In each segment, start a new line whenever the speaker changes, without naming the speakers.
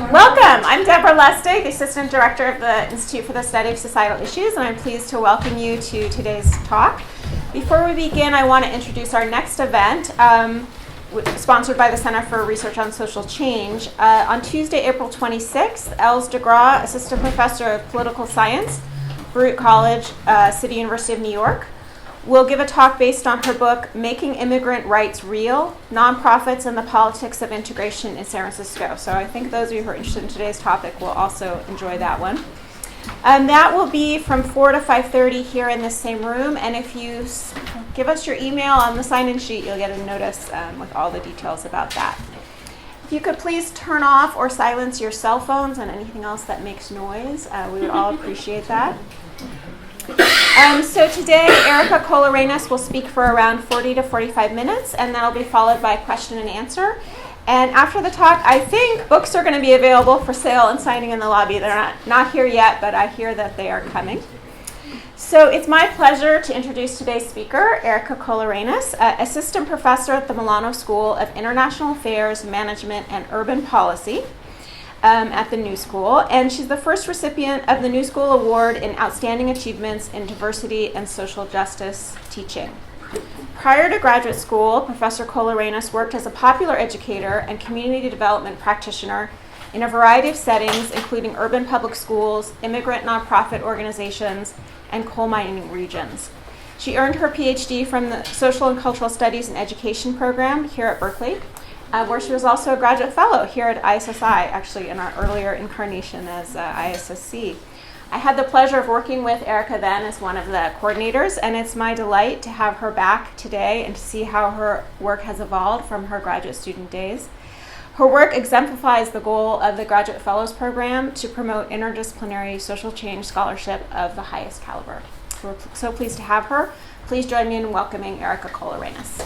Welcome. I'm Deborah Lustig, the Assistant Director of the Institute for the Study of Societal Issues, and I'm pleased to welcome you to today's talk. Before we begin, I want to introduce our next event, sponsored by the Center for Research on Social Change. On Tuesday, April 26th, Els DeGraw, Assistant Professor of Political Science, Baruch College, City University of New York, will give a talk based on her book, Making Immigrant Rights Real, Nonprofits and the Politics of Integration in San Francisco. So I think those of you who are interested in today's topic will also enjoy that one. That will be from 4 to 5:30 here in this same room. And if you give us your email on the sign-in sheet, you'll get a notice with all the details about that. If you could please turn off or silence your cell phones and anything else that makes noise, we would all appreciate that. So today, Erica Kohl-Arenas will speak for around 40 to 45 minutes, and that'll be followed by question and answer. And after the talk, I think books are going to be available for sale and signing in the lobby. They're not here yet, but I hear that they are coming. So it's my pleasure to introduce today's speaker, Erica Kohl-Arenas, Assistant Professor at the Milano School of International Affairs, Management, and Urban Policy at the New School, and she's the first recipient of the New School Award in Outstanding Achievements in Diversity and Social Justice Teaching. Prior to graduate school, Professor Kohl-Arenas worked as a popular educator and community development practitioner in a variety of settings, including urban public schools, immigrant nonprofit organizations, and coal mining regions. She earned her PhD from the Social and Cultural Studies and Education program here at Berkeley, where she was also a graduate fellow here at ISSI, actually in our earlier incarnation as ISSC. I had the pleasure of working with Erica then as one of the coordinators, and it's my delight to have her back today and to see how her work has evolved from her graduate student days. Her work exemplifies the goal of the Graduate Fellows Program to promote interdisciplinary social change scholarship of the highest caliber. We're so pleased to have her. Please join me in welcoming Erica Kohl-Arenas.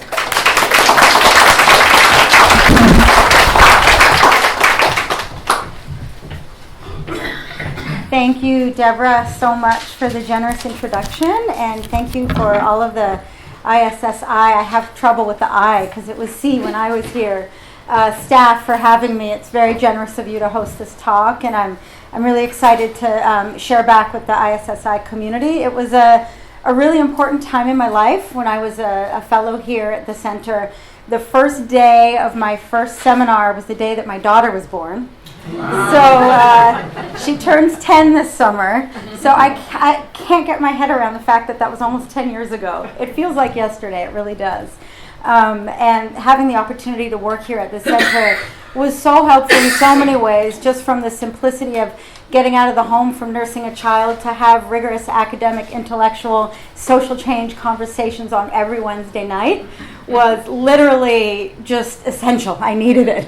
Thank you, Deborah, so much for the generous introduction, and thank you for all of the ISSI. I have trouble with the I because it was C when I was here. Staff for having me. It's very generous of you to host this talk, and I'm really excited to share back with the ISSI community. It was a really important time in my life when I was a fellow here at the center. The first day of my first seminar was the day that my daughter was born. So she turns 10 this summer. So I can't get my head around the fact that was almost 10 years ago. It feels like yesterday, it really does. And having the opportunity to work here at the center was so helpful in so many ways, just from the simplicity of getting out of the home from nursing a child to have rigorous academic, intellectual, social change conversations on every Wednesday night was literally just essential. I needed it.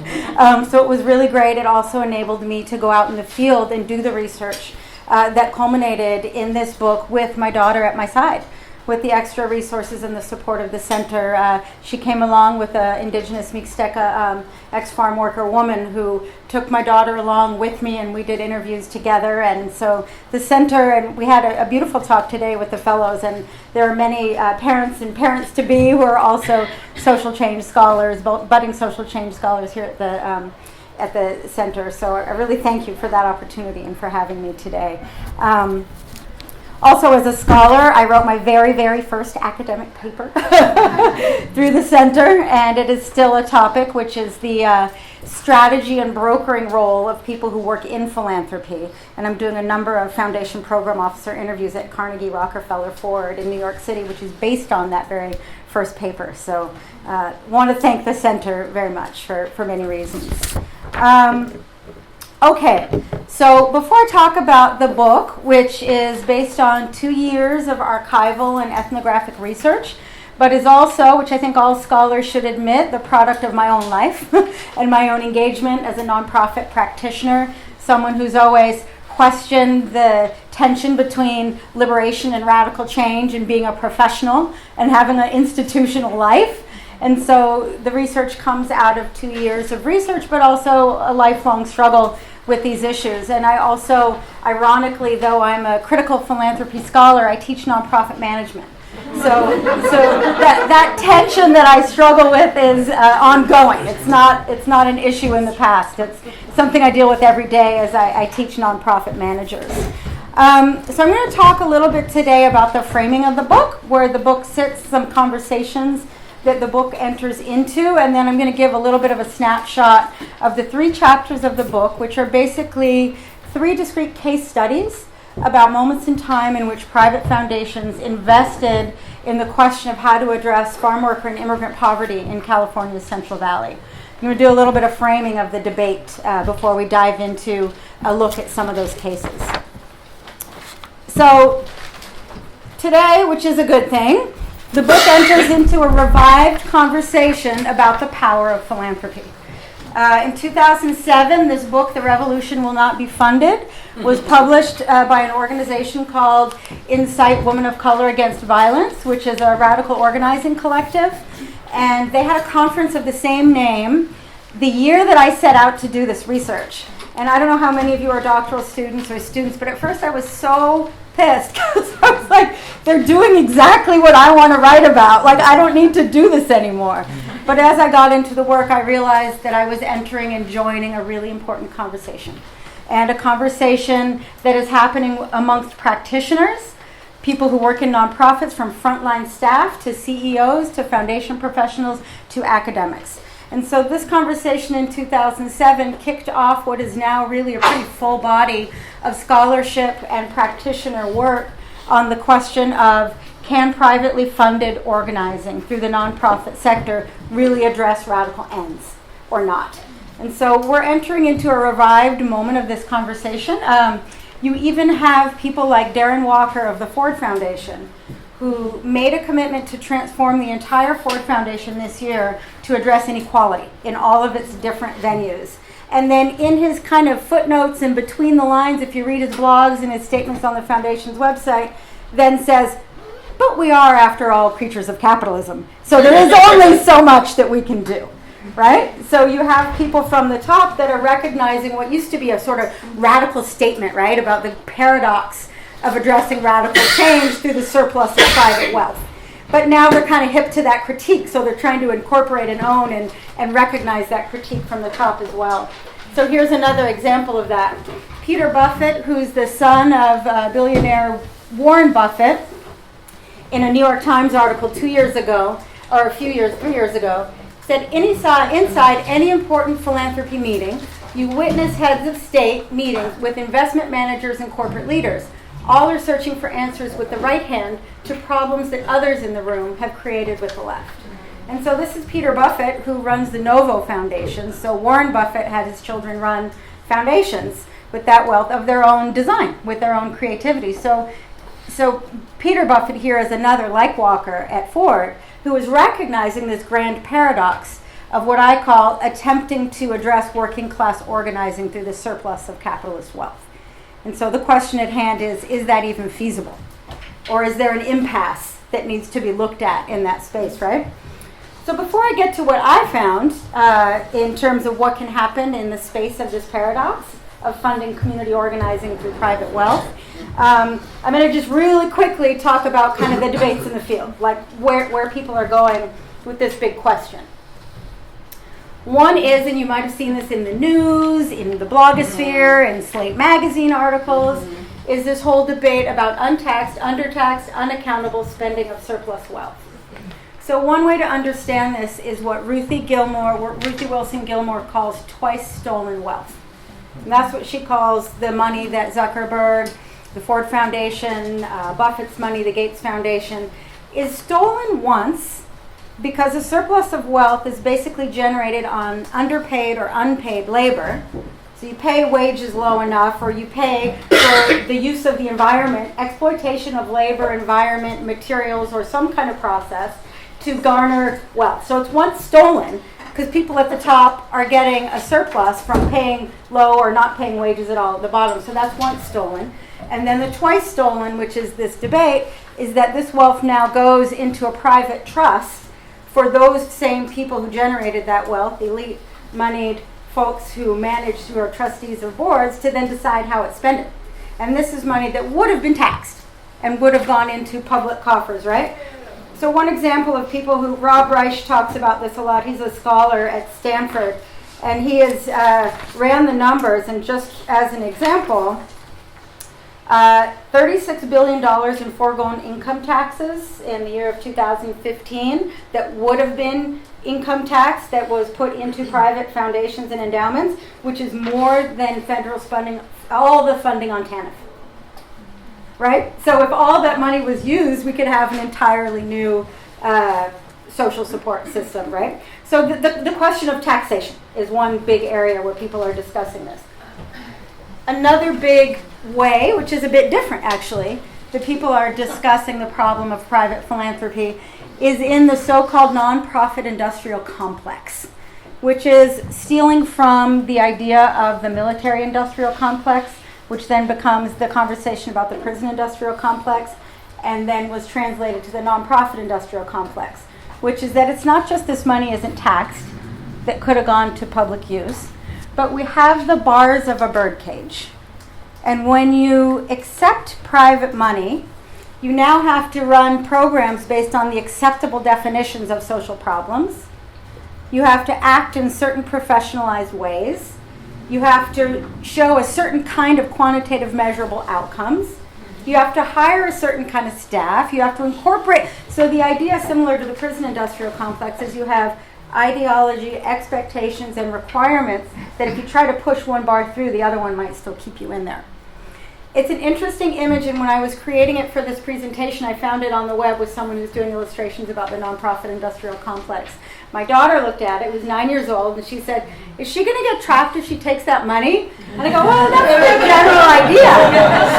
So it was really great. It also enabled me to go out in the field and do the research that culminated in this book with my daughter at my side. With the extra resources and the support of the center, she came along with an indigenous Mixteca ex-farm worker woman who took my daughter along with me, and we did interviews together. And so the center, and we had a beautiful talk today with the fellows, and there are many parents and parents-to-be who are also social change scholars, budding social change scholars here at the center. So I really thank you for that opportunity and for having me today. Also, as a scholar, I wrote my very, very first academic paper through the center, and it is still a topic, which is the strategy and brokering role of people who work in philanthropy. And I'm doing a number of foundation program officer interviews at Carnegie Rockefeller Ford in New York City, which is based on that very first paper. So want to thank the center very much for many reasons. Okay, so before I talk about the book, which is based on 2 years of archival and ethnographic research, but is also, which I think all scholars should admit, the product of my own life and my own engagement as a nonprofit practitioner, someone who's always questioned the tension between liberation and radical change and being a professional and having an institutional life. And so the research comes out of 2 years of research, but also a lifelong struggle with these issues. And I also, ironically, though I'm a critical philanthropy scholar, I teach nonprofit management. So that tension that I struggle with is ongoing. It's not an issue in the past. It's something I deal with every day as I teach nonprofit managers. So I'm going to talk a little bit today about the framing of the book, where the book sits, some conversations that the book enters into, and then I'm going to give a little bit of a snapshot of the 3 chapters of the book, which are basically 3 discrete case studies about moments in time in which private foundations invested in the question of how to address farm worker and immigrant poverty in California's Central Valley. I'm going to do a little bit of framing of the debate before we dive into a look at some of those cases. So today, which is a good thing, the book enters into a revived conversation about the power of philanthropy. In 2007, this book, The Revolution Will Not Be Funded, was published by an organization called Incite Women of Color Against Violence, which is a radical organizing collective. And they had a conference of the same name the year that I set out to do this research. And I don't know how many of you are doctoral students or students, but at first I was so pissed because I was like, they're doing exactly what I want to write about. Like, I don't need to do this anymore. But as I got into the work, I realized that I was entering and joining a really important conversation. And a conversation that is happening amongst practitioners, people who work in nonprofits, from frontline staff to CEOs to foundation professionals to academics. And so this conversation in 2007 kicked off what is now really a pretty full body of scholarship and practitioner work on the question of, can privately funded organizing through the nonprofit sector really address radical ends or not? And so we're entering into a revived moment of this conversation. You even have people like Darren Walker of the Ford Foundation, who made a commitment to transform the entire Ford Foundation this year to address inequality in all of its different venues. And then in his kind of footnotes and between the lines, if you read his blogs and his statements on the foundation's website, then says, but we are, after all, creatures of capitalism. So there is only so much that we can do, right? So you have people from the top that are recognizing what used to be a sort of radical statement, right, about the paradox of addressing radical change through the surplus of private wealth. But now they're kind of hip to that critique, so they're trying to incorporate and own and recognize that critique from the top as well. So here's another example of that. Peter Buffett, who's the son of billionaire Warren Buffett, in a New York Times article 2 years ago, or 3 years ago, said, inside any important philanthropy meeting, you witness heads of state meeting with investment managers and corporate leaders. All are searching for answers with the right hand to problems that others in the room have created with the left. And so this is Peter Buffett, who runs the Novo Foundation. So Warren Buffett had his children run foundations with that wealth of their own design, with their own creativity. So Peter Buffett here is another, like Walker at Ford, who is recognizing this grand paradox of what I call attempting to address working class organizing through the surplus of capitalist wealth. And so the question at hand is that even feasible? Or is there an impasse that needs to be looked at in that space, right? So before I get to what I found in terms of what can happen in the space of this paradox of funding community organizing through private wealth, I'm going to just really quickly talk about kind of the debates in the field, like where people are going with this big question. One is, and you might have seen this in the news, in the blogosphere, in Slate magazine articles, is this whole debate about untaxed, undertaxed, unaccountable spending of surplus wealth. So one way to understand this is what Ruthie Wilson Gilmore calls twice stolen wealth. And that's what she calls the money that Zuckerberg, the Ford Foundation, Buffett's money, the Gates Foundation, is stolen once because a surplus of wealth is basically generated on underpaid or unpaid labor. So you pay wages low enough, or you pay for the use of the environment, exploitation of labor, environment, materials, or some kind of process to garner wealth. So it's once stolen because people at the top are getting a surplus from paying low or not paying wages at all at the bottom. So that's once stolen. And then the twice stolen, which is this debate, is that this wealth now goes into a private trust for those same people who generated that wealth, elite, moneyed folks who are trustees or boards, to then decide how it's spent. And this is money that would have been taxed and would have gone into public coffers, right? So one example of people who, Rob Reich talks about this a lot, he's a scholar at Stanford, and he has ran the numbers, and just as an example, $36 billion in foregone income taxes in the year of 2015 that would have been income tax that was put into private foundations and endowments, which is more than federal funding, all the funding on TANF. Right? So if all that money was used, we could have an entirely new social support system, right? So the question of taxation is one big area where people are discussing this. Another big way, which is a bit different actually, that people are discussing the problem of private philanthropy is in the so-called nonprofit industrial complex, which is stealing from the idea of the military industrial complex, which then becomes the conversation about the prison industrial complex, and then was translated to the nonprofit industrial complex, which is that it's not just this money isn't taxed that could have gone to public use, but we have the bars of a birdcage. And when you accept private money, you now have to run programs based on the acceptable definitions of social problems. You have to act in certain professionalized ways. You have to show a certain kind of quantitative measurable outcomes. You have to hire a certain kind of staff. You have to incorporate. So the idea, similar to the prison industrial complex, is you have ideology, expectations, and requirements that if you try to push one bar through, the other one might still keep you in there. It's an interesting image, and when I was creating it for this presentation, I found it on the web with someone who's doing illustrations about the nonprofit industrial complex. My daughter looked at it, was 9 years old, and she said, "Is she going to get trapped if she takes that money?" And I go, "Well, that's a general idea."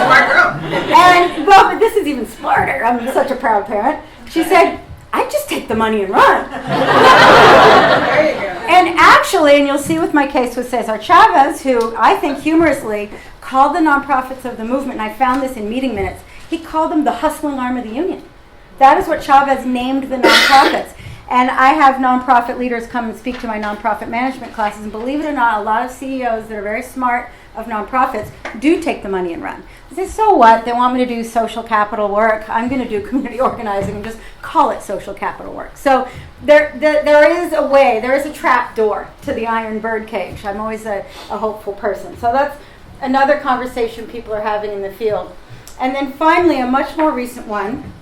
Smart girl.
And, well, but this is even smarter. I'm such a proud parent. She said, "I'd just take the money and run."
There you go.
And actually, and you'll see with my case with Cesar Chavez, who I think humorously called the nonprofits of the movement, and I found this in meeting minutes, he called them the hustling arm of the union. That is what Chavez named the nonprofits. And I have nonprofit leaders come and speak to my nonprofit management classes, and believe it or not, a lot of CEOs that are very smart of nonprofits do take the money and run. They say, so what? They want me to do social capital work. I'm going to do community organizing and just call it social capital work. So there is a way, there is a trap door to the iron bird cage. I'm always a hopeful person. So that's another conversation people are having in the field. And then finally, a much more recent one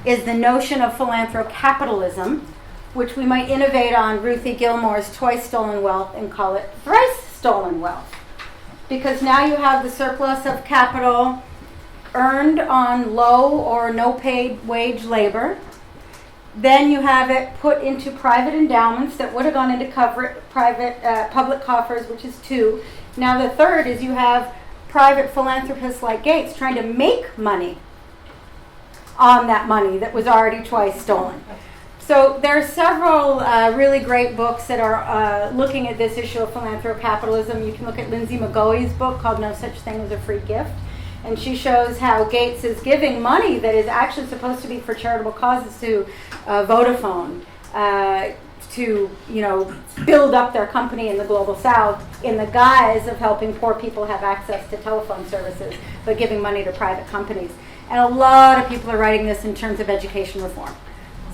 is the notion of philanthrocapitalism, which we might innovate on Ruthie Gilmore's Twice Stolen Wealth and call it Thrice Stolen Wealth. Because now you have the surplus of capital earned on low or no paid wage labor. Then you have it put into private endowments that would have gone into public coffers, which is 2. Now the third is you have private philanthropists like Gates trying to make money on that money that was already twice stolen. So there are several really great books that are looking at this issue of philanthrocapitalism. You can look at Lindsay McGoey's book called No Such Thing as a Free Gift. And she shows how Gates is giving money that is actually supposed to be for charitable causes to Vodafone, to build up their company in the global south in the guise of helping poor people have access to telephone services, but giving money to private companies. And a lot of people are writing this in terms of education reform.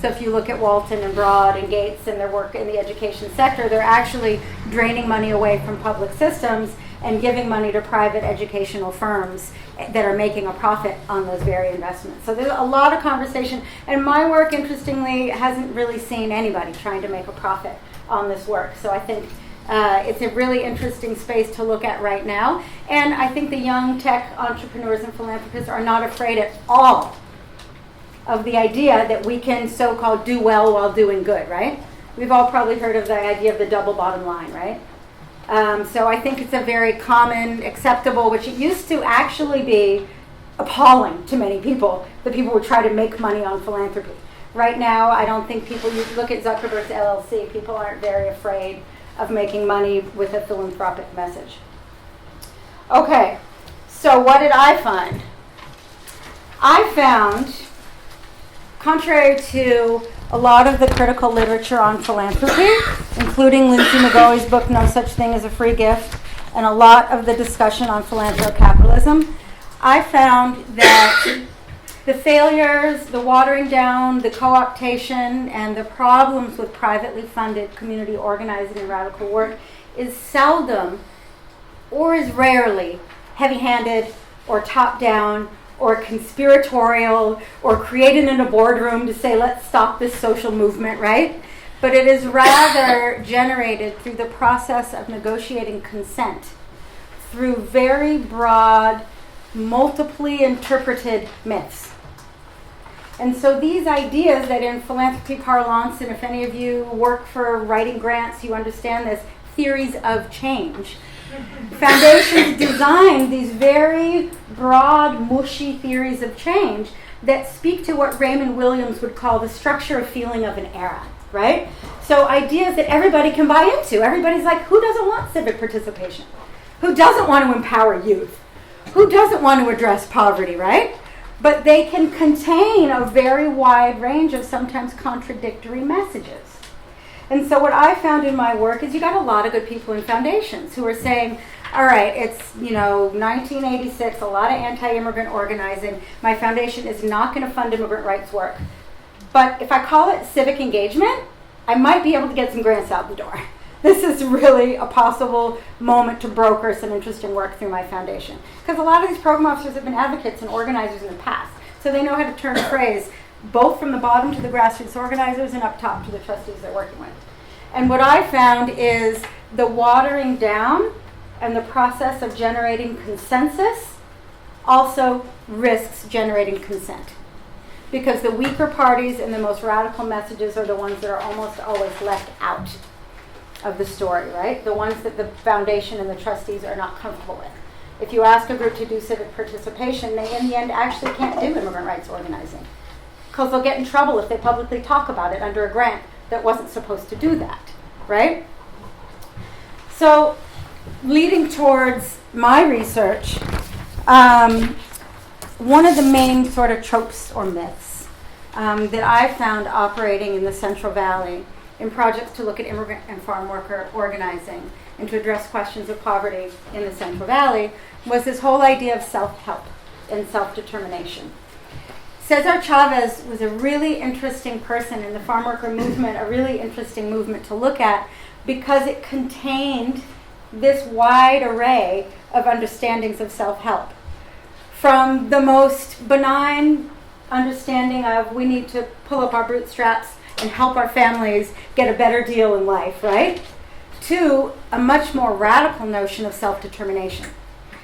So if you look at Walton and Broad and Gates and their work in the education sector, they're actually draining money away from public systems and giving money to private educational firms that are making a profit on those very investments. So there's a lot of conversation. And my work, interestingly, hasn't really seen anybody trying to make a profit on this work. So I think it's a really interesting space to look at right now. And I think the young tech entrepreneurs and philanthropists are not afraid at all of the idea that we can so-called do well while doing good, right? We've all probably heard of the idea of the double bottom line, right? So I think it's a very common, acceptable, which it used to actually be appalling to many people, that people would try to make money on philanthropy. Right now, I don't think people, you look at Zuckerberg's LLC, people aren't very afraid of making money with a philanthropic message. Okay, so what did I find? I found, contrary to a lot of the critical literature on philanthropy, including Lindsay McGoey's book, No Such Thing as a Free Gift, and a lot of the discussion on philanthrocapitalism, I found that The failures, the watering down, the co-optation, and the problems with privately funded community organizing and radical work is seldom, or is rarely, heavy-handed or top-down or conspiratorial or created in a boardroom to say, let's stop this social movement, right? But it is rather generated through the process of negotiating consent, through very broad, multiply interpreted myths. And so these ideas that in philanthropy parlance, and if any of you work for writing grants, you understand this, theories of change. Foundations design these very broad, mushy theories of change that speak to what Raymond Williams would call the structure of feeling of an era, right? So ideas that everybody can buy into. Everybody's like, who doesn't want civic participation? Who doesn't want to empower youth? Who doesn't want to address poverty, right? But they can contain a very wide range of sometimes contradictory messages. And so what I found in my work is you got a lot of good people in foundations who are saying, all right, it's 1986, a lot of anti-immigrant organizing. My foundation is not going to fund immigrant rights work. But if I call it civic engagement, I might be able to get some grants out the door. This is really a possible moment to broker some interesting work through my foundation. Because a lot of these program officers have been advocates and organizers in the past. So they know how to turn a phrase both from the bottom to the grassroots organizers and up top to the trustees they're working with. And what I found is the watering down and the process of generating consensus also risks generating consent. Because the weaker parties and the most radical messages are the ones that are almost always left out of the story, right? The ones that the foundation and the trustees are not comfortable with. If you ask a group to do civic participation, they in the end actually can't do immigrant rights organizing because they'll get in trouble if they publicly talk about it under a grant that wasn't supposed to do that, right? So, leading towards my research, one of the main sort of tropes or myths that I found operating in the Central Valley in projects to look at immigrant and farm worker organizing and to address questions of poverty in the Central Valley was this whole idea of self-help and self-determination. Cesar Chavez was a really interesting person in the farm worker movement, a really interesting movement to look at because it contained this wide array of understandings of self-help. From the most benign understanding of we need to pull up our bootstraps and help our families get a better deal in life, right? To a much more radical notion of self-determination.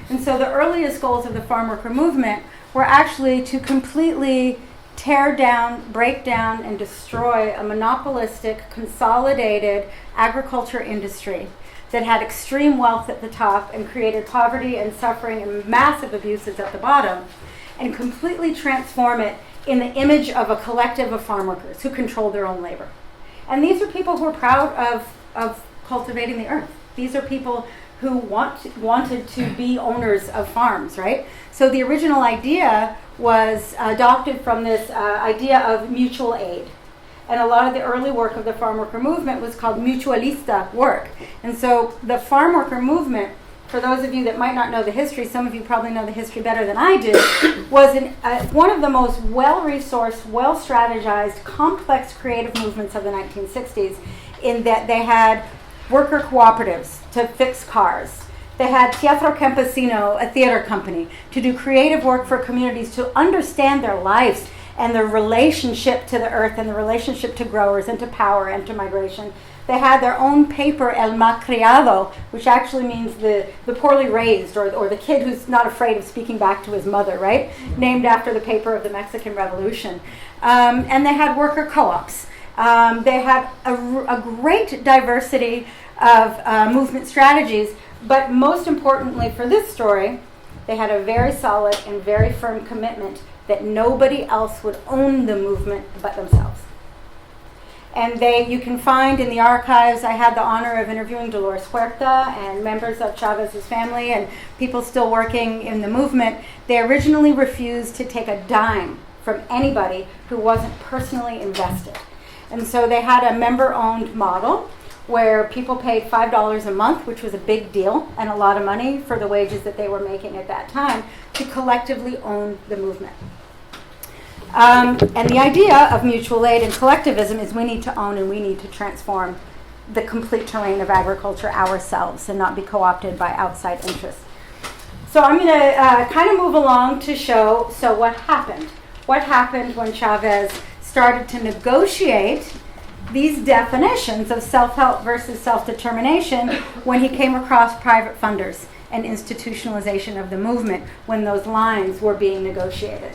And so the earliest goals of the farm worker movement were actually to completely tear down, break down, and destroy a monopolistic, consolidated agriculture industry that had extreme wealth at the top and created poverty and suffering and massive abuses at the bottom, and completely transform it in the image of a collective of farm workers who control their own labor. And these are people who are proud of cultivating the earth. These are people who wanted to be owners of farms, right? So the original idea was adopted from this idea of mutual aid. And a lot of the early work of the farm worker movement was called mutualista work. And so the farm worker movement, for those of you that might not know the history, some of you probably know the history better than I do, was one of the most well-resourced, well-strategized, complex creative movements of the 1960s in that they had worker cooperatives to fix cars. They had Teatro Campesino, a theater company, to do creative work for communities to understand their lives and their relationship to the earth and the relationship to growers and to power and to migration. They had their own paper, El Malcriado, which actually means the poorly raised or the kid who's not afraid of speaking back to his mother, right? Named after the paper of the Mexican Revolution. And they had worker co-ops. They had a great diversity of movement strategies, but most importantly for this story, they had a very solid and very firm commitment that nobody else would own the movement but themselves. And you can find in the archives, I had the honor of interviewing Dolores Huerta and members of Chavez's family and people still working in the movement. They originally refused to take a dime from anybody who wasn't personally invested. And so they had a member-owned model where people paid $5 a month, which was a big deal and a lot of money for the wages that they were making at that time, to collectively own the movement. And the idea of mutual aid and collectivism is we need to own and we need to transform the complete terrain of agriculture ourselves and not be co-opted by outside interests. So I'm going to kind of move along to show, so what happened? What happened when Chavez started to negotiate these definitions of self-help versus self-determination when he came across private funders and institutionalization of the movement when those lines were being negotiated.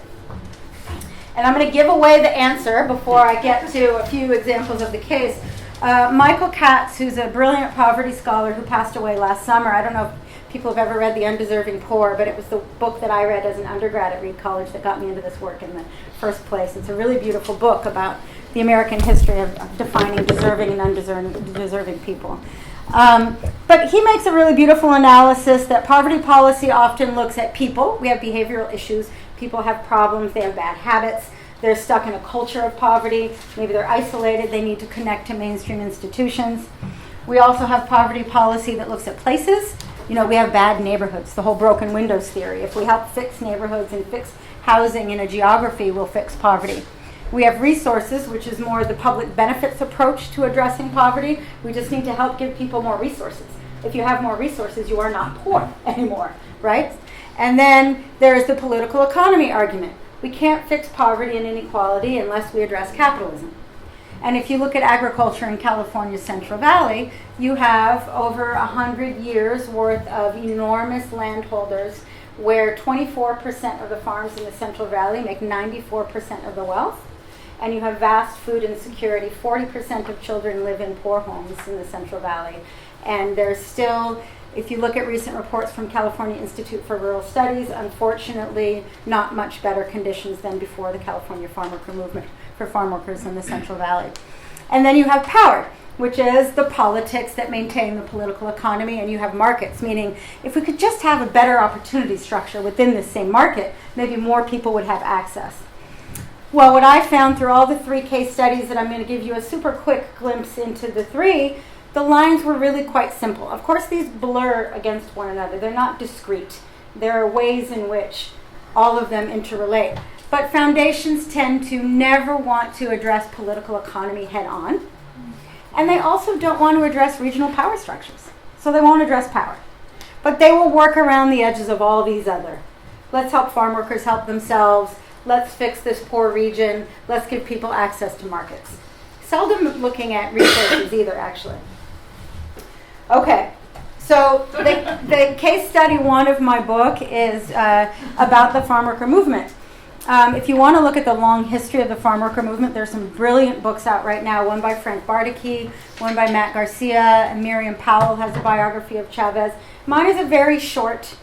And I'm going to give away the answer before I get to a few examples of the case. Michael Katz, who's a brilliant poverty scholar who passed away last summer, I don't know if people have ever read The Undeserving Poor, but it was the book that I read as an undergrad at Reed College that got me into this work in the first place. It's a really beautiful book about the American history of defining deserving and undeserving people. But he makes a really beautiful analysis that poverty policy often looks at people. We have behavioral issues. People have problems. They have bad habits. They're stuck in a culture of poverty. Maybe they're isolated. They need to connect to mainstream institutions. We also have poverty policy that looks at places. You know, we have bad neighborhoods, the whole broken windows theory. If we help fix neighborhoods and fix housing in a geography, we'll fix poverty. We have resources, which is more the public benefits approach to addressing poverty. We just need to help give people more resources. If you have more resources, you are not poor anymore, right? And then there is the political economy argument. We can't fix poverty and inequality unless we address capitalism. And if you look at agriculture in California's Central Valley, you have over 100 years worth of enormous landholders where 24% of the farms in the Central Valley make 94% of the wealth. And you have vast food insecurity. 40% of children live in poor homes in the Central Valley. And there's still, if you look at recent reports from California Institute for Rural Studies, unfortunately, not much better conditions than before the California farm worker movement for farm workers in the Central Valley. And then you have power, which is the politics that maintain the political economy, and you have markets, meaning if we could just have a better opportunity structure within the same market, maybe more people would have access. Well, what I found through all the 3 case studies that I'm going to give you a super quick glimpse into the 3, the lines were really quite simple. Of course, these blur against one another. They're not discrete. There are ways in which all of them interrelate. But foundations tend to never want to address political economy head on. And they also don't want to address regional power structures. So they won't address power. But they will work around the edges of all these other. Let's help farm workers help themselves. Let's fix this poor region. Let's give people access to markets. Seldom looking at resources either, actually. Okay, so the case study 1 of my book is about the farm worker movement. If you want to look at the long history of the farm worker movement, there's some brilliant books out right now, one by Frank Bardicke, one by Matt Garcia, and Miriam Powell has a biography of Chavez. Mine is a very short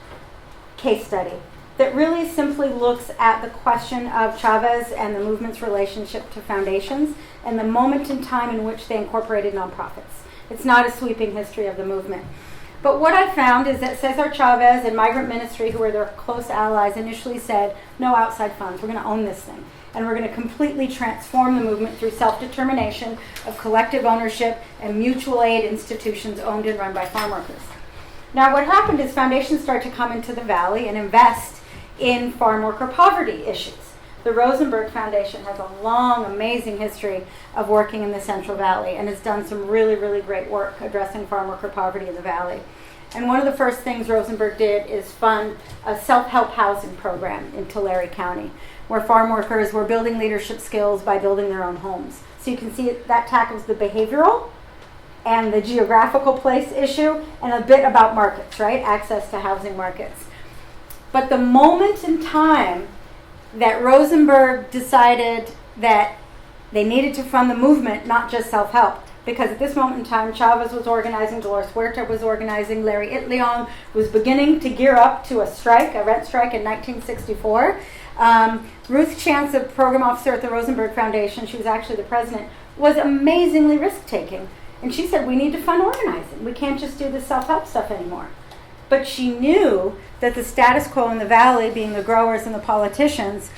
case study that really simply looks at the question of Chavez and the movement's relationship to foundations and the moment in time in which they incorporated nonprofits. It's not a sweeping history of the movement. But what I found is that Cesar Chavez and Migrant Ministry, who were their close allies, initially said, no outside funds, we're going to own this thing. And we're going to completely transform the movement through self-determination of collective ownership and mutual aid institutions owned and run by farm workers. Now what happened is foundations started to come into the valley and invest in farm worker poverty issues. The Rosenberg Foundation has a long, amazing history of working in the Central Valley and has done some really, really great work addressing farm worker poverty in the valley. And one of the first things Rosenberg did is fund a self-help housing program in Tulare County, where farm workers were building leadership skills by building their own homes. So you can see that tackles the behavioral and the geographical place issue and a bit about markets, right? Access to housing markets. But the moment in time that Rosenberg decided that they needed to fund the movement, not just self-help, because at this moment in time, Chavez was organizing, Dolores Huerta was organizing, Larry Itliong was beginning to gear up to a strike, a rent strike in 1964. Ruth Chance, a program officer at the Rosenberg Foundation, she was actually the president, was amazingly risk-taking. And she said, we need to fund organizing. We can't just do the self-help stuff anymore. But she knew that the status quo in the valley, being the growers and the politicians,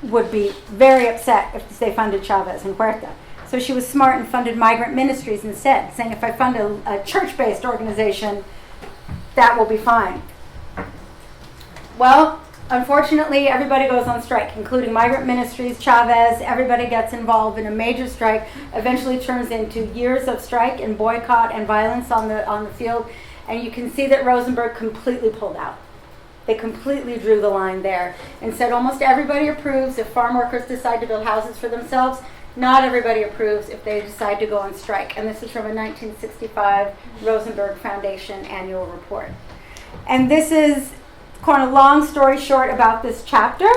would be very upset if they funded Chavez and Huerta. So she was smart and funded migrant ministries instead, saying if I fund a church-based organization, that will be fine. Well, Unfortunately, everybody goes on strike, including migrant ministries, Chavez. Everybody gets involved in a major strike. Eventually turns into years of strike and boycott and violence on the field. And you can see that Rosenberg completely pulled out. They completely drew the line there and said almost everybody approves if farm workers decide to build houses for themselves. Not everybody approves if they decide to go on strike. And this is from a 1965 Rosenberg Foundation annual report. And this is kind of long story short about this chapter.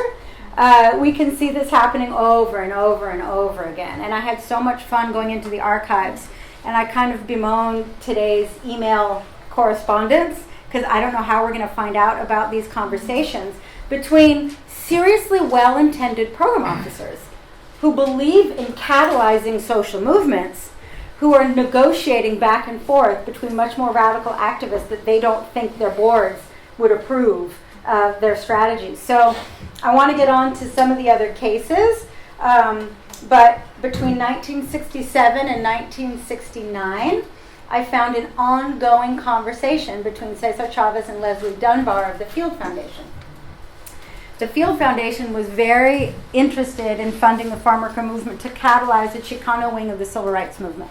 We can see this happening over and over and over again. And I had so much fun going into the archives. And I kind of bemoan today's email correspondence because I don't know how we're going to find out about these conversations between seriously well-intended program officers who believe in catalyzing social movements, who are negotiating back and forth between much more radical activists that they don't think their boards would approve of their strategies. So I want to get on to some of the other cases, but between 1967 and 1969, I found an ongoing conversation between Cesar Chavez and Leslie Dunbar of the Field Foundation. The Field Foundation was very interested in funding the farm worker movement to catalyze the Chicano wing of the civil rights movement.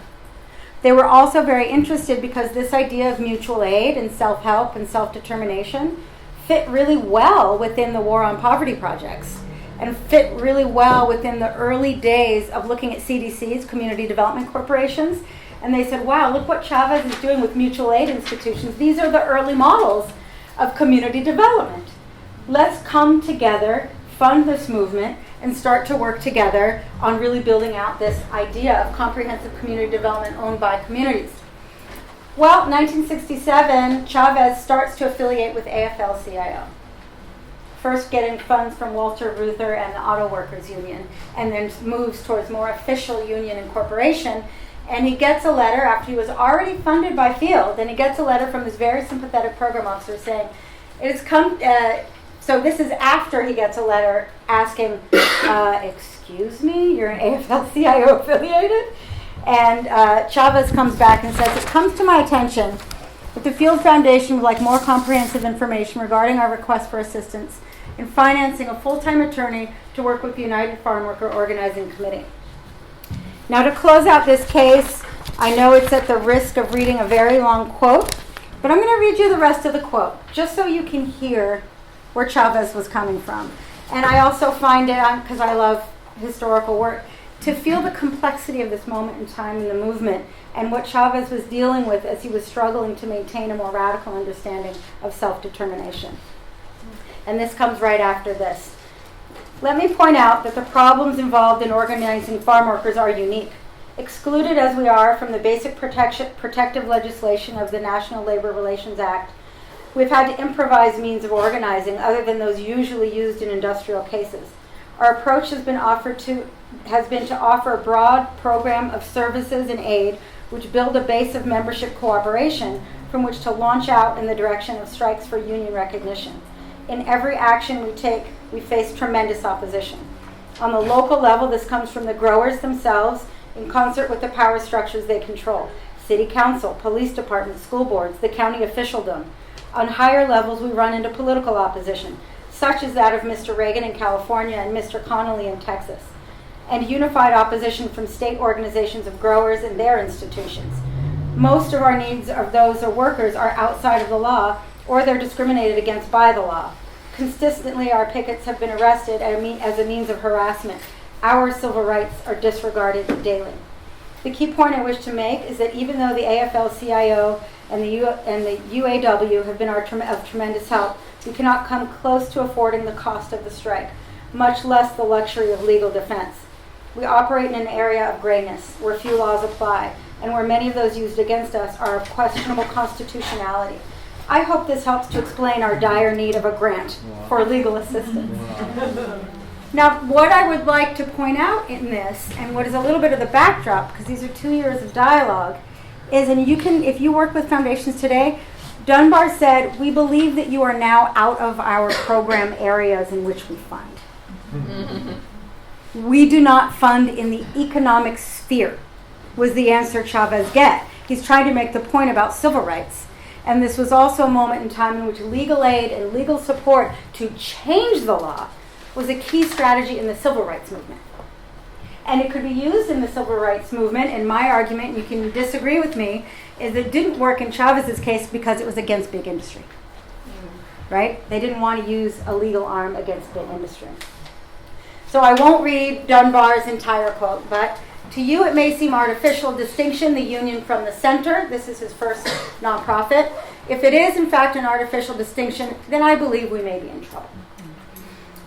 They were also very interested because this idea of mutual aid and self-help and self-determination fit really well within the War on Poverty projects and fit really well within the early days of looking at CDCs, Community Development Corporations. And they said, wow, look what Chavez is doing with mutual aid institutions. These are the early models of community development. Let's come together, fund this movement, and start to work together on really building out this idea of comprehensive community development owned by communities. Well, 1967, Chavez starts to affiliate with AFL-CIO. First getting funds from Walter Reuther and the Auto Workers Union, and then moves towards more official union incorporation. And he gets a letter after he was already funded by Field, and he gets a letter from this very sympathetic program officer saying, it has come, so this is after he gets a letter asking, excuse me, you're an AFL-CIO affiliated? And Chavez comes back and says, it comes to my attention that the Field Foundation would like more comprehensive information regarding our request for assistance in financing a full-time attorney to work with the United Farm Worker Organizing Committee. Now to close out this case, I know it's at the risk of reading a very long quote, but I'm going to read you the rest of the quote, just so you can hear where Chavez was coming from. And I also find it, because I love historical work, to feel the complexity of this moment in time in the movement and what Chavez was dealing with as he was struggling to maintain a more radical understanding of self-determination. And this comes right after this. Let me point out that the problems involved in organizing farm workers are unique. Excluded as we are from the basic protective legislation of the National Labor Relations Act, we've had to improvise means of organizing other than those usually used in industrial cases. Our approach has been to offer a broad program of services and aid which build a base of membership cooperation from which to launch out in the direction of strikes for union recognition. In every action we take, we face tremendous opposition. On the local level, this comes from the growers themselves in concert with the power structures they control. City council, police departments, school boards, the county officialdom. On higher levels, we run into political opposition, such as that of Mr. Reagan in California and Mr. Connolly in Texas, and unified opposition from state organizations of growers and their institutions. Most of our needs of those or workers are outside of the law, or they're discriminated against by the law. Consistently, our pickets have been arrested as a means of harassment. Our civil rights are disregarded daily. The key point I wish to make is that even though the AFL-CIO and the UAW have been of tremendous help, we cannot come close to affording the cost of the strike, much less the luxury of legal defense. We operate in an area of grayness where few laws apply, and where many of those used against us are of questionable constitutionality. I hope this helps to explain our dire need of a grant for legal assistance. Now, what I would like to point out in this, and what is a little bit of the backdrop, because these are 2 years of dialogue, is, and you can, if you work with foundations today, Dunbar said, we believe that you are now out of our program areas in which we fund. We do not fund in the economic sphere, was the answer Chavez get. He's trying to make the point about civil rights. And this was also a moment in time in which legal aid and legal support to change the law was a key strategy in the civil rights movement. And it could be used in the civil rights movement, and my argument, and you can disagree with me, is it didn't work in Chavez's case because it was against big industry. Right? They didn't want to use a legal arm against big industry. So I won't read Dunbar's entire quote, but to you it may seem artificial distinction, the union from the center. This is his first nonprofit. If it is in fact an artificial distinction, then I believe we may be in trouble.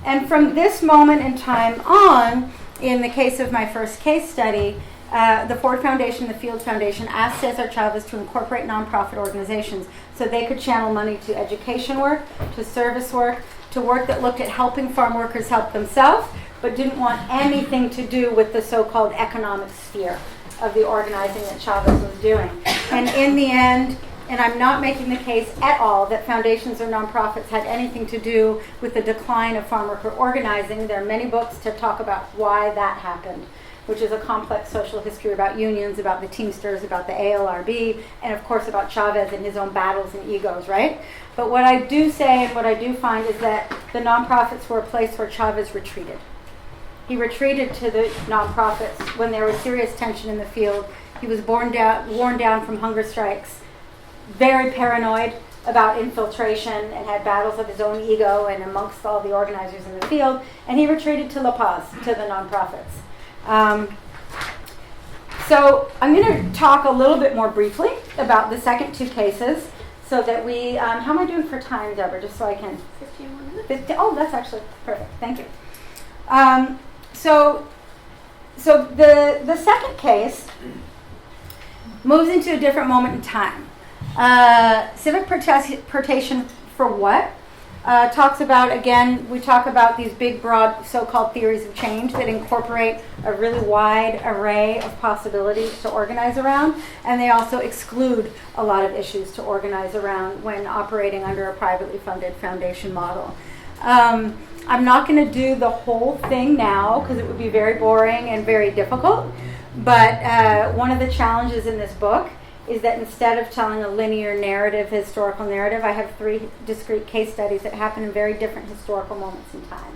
And from this moment in time on, in the case of my first case study, the Ford Foundation, the Field Foundation asked Cesar Chavez to incorporate nonprofit organizations so they could channel money to education work, to service work, to work that looked at helping farm workers help themselves, but didn't want anything to do with the so-called economic sphere of the organizing that Chavez was doing. And in the end, and I'm not making the case at all that foundations or nonprofits had anything to do with the decline of farm worker organizing. There are many books to talk about why that happened, which is a complex social history about unions, about the Teamsters, about the ALRB, and of course about Chavez and his own battles and egos, right? But what I do say and what I do find is that the nonprofits were a place where Chavez retreated. He retreated to the nonprofits when there was serious tension in the field. He was worn down from hunger strikes, very paranoid about infiltration, and had battles of his own ego and amongst all the organizers in the field, and he retreated to La Paz, to the nonprofits. So I'm going to talk a little bit more briefly about the second two cases so that we, how am I doing for time, Deborah, just so I can?
15 more minutes.
Oh, that's actually perfect. Thank you. So the second case moves into a different moment in time. Civic participation for what? Talks about, again, we talk about these big, broad, so-called theories of change that incorporate a really wide array of possibilities to organize around, and they also exclude a lot of issues to organize around when operating under a privately funded foundation model. I'm not going to do the whole thing now because it would be very boring and very difficult, but one of the challenges in this book is that instead of telling a linear narrative, historical narrative, I have 3 discrete case studies that happen in very different historical moments in time.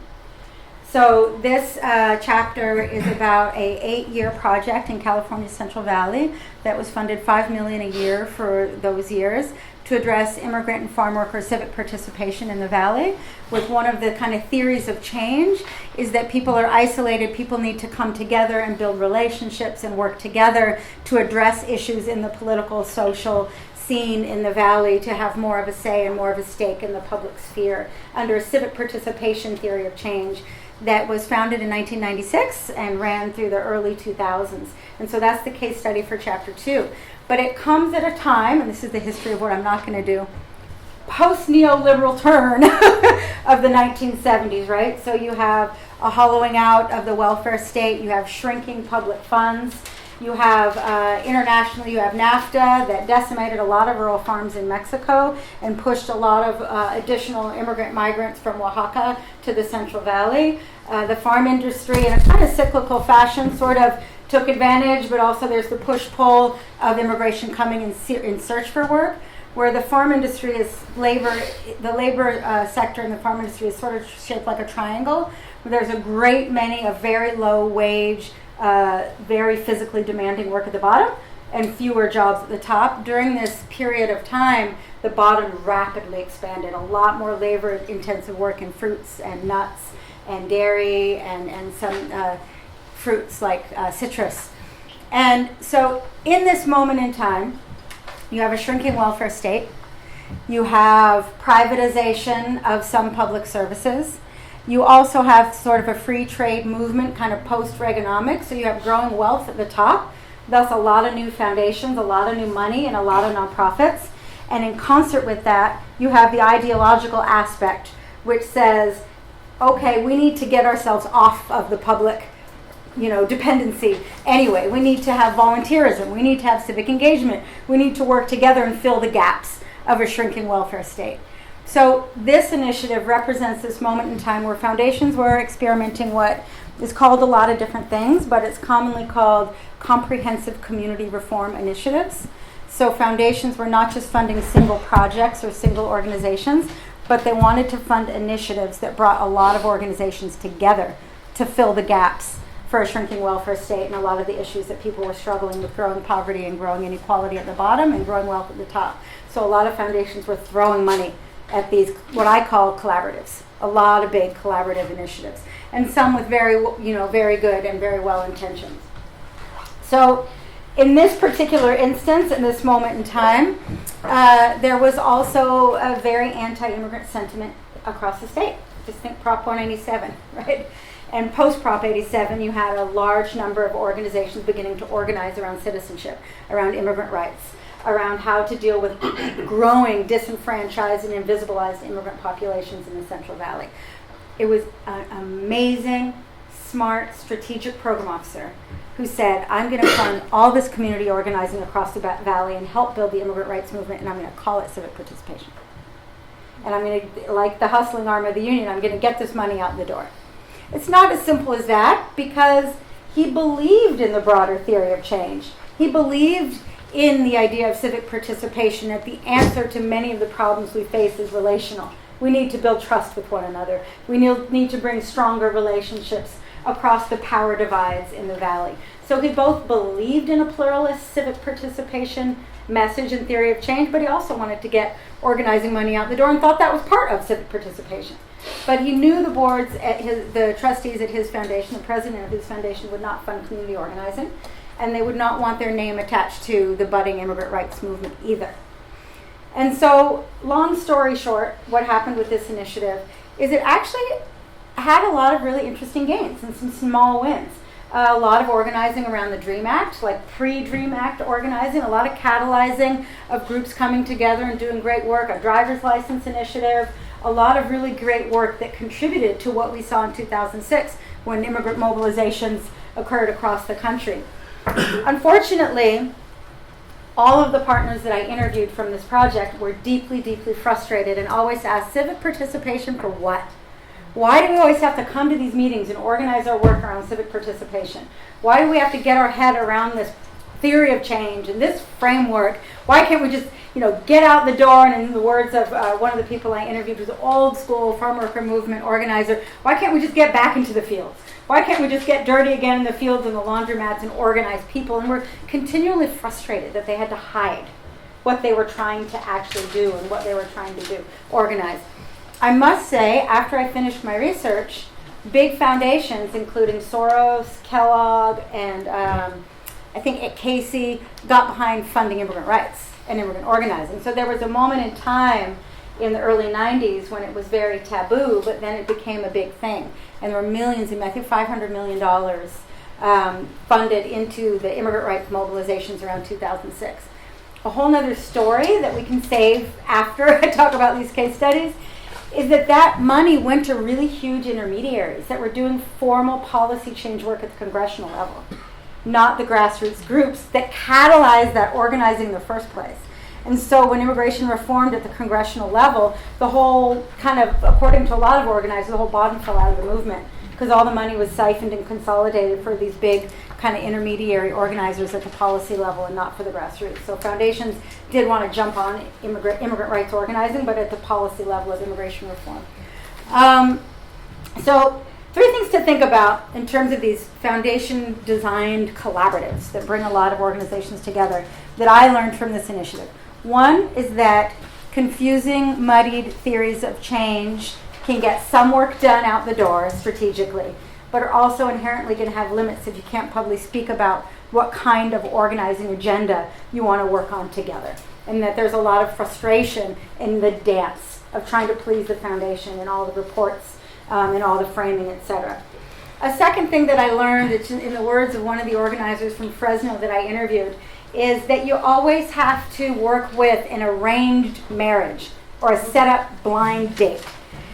So this chapter is about a 8-year project in California's Central Valley that was funded $5 million a year for those years to address immigrant and farm worker civic participation in the valley, with one of the kind of theories of change is that people are isolated, people need to come together and build relationships and work together to address issues in the political, social scene in the valley, to have more of a say and more of a stake in the public sphere under a civic participation theory of change that was founded in 1996 and ran through the early 2000s. And so that's the case study for chapter 2. But it comes at a time, and this is the history of what I'm not going to do, post-neoliberal turn of the 1970s, right? So you have a hollowing out of the welfare state, you have shrinking public funds, you have internationally, you have NAFTA that decimated a lot of rural farms in Mexico and pushed a lot of additional migrants from Oaxaca to the Central Valley. The farm industry, in a kind of cyclical fashion, sort of took advantage, but also there's the push-pull of immigration coming in search for work, where the farm industry is the labor sector in the farm industry is sort of shaped like a triangle, where there's a great many of very low wage, very physically demanding work at the bottom and fewer jobs at the top. During this period of time, the bottom rapidly expanded. A lot more labor-intensive work in fruits and nuts and dairy and some fruits like citrus. And so in this moment in time, you have a shrinking welfare state. You have privatization of some public services. You also have sort of a free trade movement, kind of post-Reaganomics. So you have growing wealth at the top, thus a lot of new foundations, a lot of new money, and a lot of nonprofits. And in concert with that, you have the ideological aspect, which says, okay, we need to get ourselves off of the public dependency. Anyway, we need to have volunteerism. We need to have civic engagement. We need to work together and fill the gaps of a shrinking welfare state. So this initiative represents this moment in time where foundations were experimenting what is called a lot of different things, but it's commonly called comprehensive community reform initiatives. So foundations were not just funding single projects or single organizations, but they wanted to fund initiatives that brought a lot of organizations together to fill the gaps for a shrinking welfare state and a lot of the issues that people were struggling with, growing poverty and growing inequality at the bottom and growing wealth at the top. So a lot of foundations were throwing money at these, what I call collaboratives, a lot of big collaborative initiatives, and some with very good and very well intentions. So in this particular instance, in this moment in time, there was also a very anti-immigrant sentiment across the state. Just think Prop 187, right? And post-Prop 87, you had a large number of organizations beginning to organize around citizenship, around immigrant rights, around how to deal with growing disenfranchised and invisibilized immigrant populations in the Central Valley. It was an amazing, smart, strategic program officer who said, I'm going to fund all this community organizing across the valley and help build the immigrant rights movement, and I'm going to call it civic participation. And I'm going to, like the hustling arm of the union, I'm going to get this money out the door. It's not as simple as that, because he believed in the broader theory of change. He believed in the idea of civic participation, that the answer to many of the problems we face is relational. We need to build trust with one another. We need to bring stronger relationships across the power divides in the valley. So he both believed in a pluralist civic participation message and theory of change, but he also wanted to get organizing money out the door and thought that was part of civic participation. But he knew the boards, the trustees at his foundation, the president of his foundation would not fund community organizing, and they would not want their name attached to the budding immigrant rights movement either. And so, long story short, what happened with this initiative is it actually had a lot of really interesting gains and some small wins. A lot of organizing around the DREAM Act, like pre-DREAM Act organizing, a lot of catalyzing of groups coming together and doing great work, a driver's license initiative, a lot of really great work that contributed to what we saw in 2006 when immigrant mobilizations occurred across the country. Unfortunately, all of the partners that I interviewed from this project were deeply, deeply frustrated and always asked, civic participation for what? Why do we always have to come to these meetings and organize our work around civic participation? Why do we have to get our head around this theory of change and this framework? Why can't we just, get out the door? And in the words of one of the people I interviewed, who's an old school farm worker movement organizer, why can't we just get back into the fields? Why can't we just get dirty again in the fields and the laundromats and organize people? And we're continually frustrated that they had to hide what they were trying to actually do and what they were trying to do, organize. I must say, after I finished my research, big foundations, including Soros, Kellogg, and I think Casey, got behind funding immigrant rights and immigrant organizing. So there was a moment in time in the early 90s when it was very taboo, but then it became a big thing. And there were millions, I think $500 million funded into the immigrant rights mobilizations around 2006. A whole other story that we can save after I talk about these case studies is that money went to really huge intermediaries that were doing formal policy change work at the congressional level, not the grassroots groups that catalyzed that organizing in the first place. And so when immigration reformed at the congressional level, the whole kind of, according to a lot of organizers, the whole bottom fell out of the movement because all the money was siphoned and consolidated for these big kind of intermediary organizers at the policy level and not for the grassroots. So foundations did want to jump on immigrant rights organizing, but at the policy level of immigration reform. So 3 things to think about in terms of these foundation-designed collaboratives that bring a lot of organizations together that I learned from this initiative. One is that confusing, muddied theories of change can get some work done out the door strategically, but are also inherently going to have limits if you can't publicly speak about what kind of organizing agenda you want to work on together. And that there's a lot of frustration in the dance of trying to please the foundation and all the reports and all the framing, etc. A second thing that I learned, in the words of one of the organizers from Fresno that I interviewed, is that you always have to work with an arranged marriage or a set-up blind date.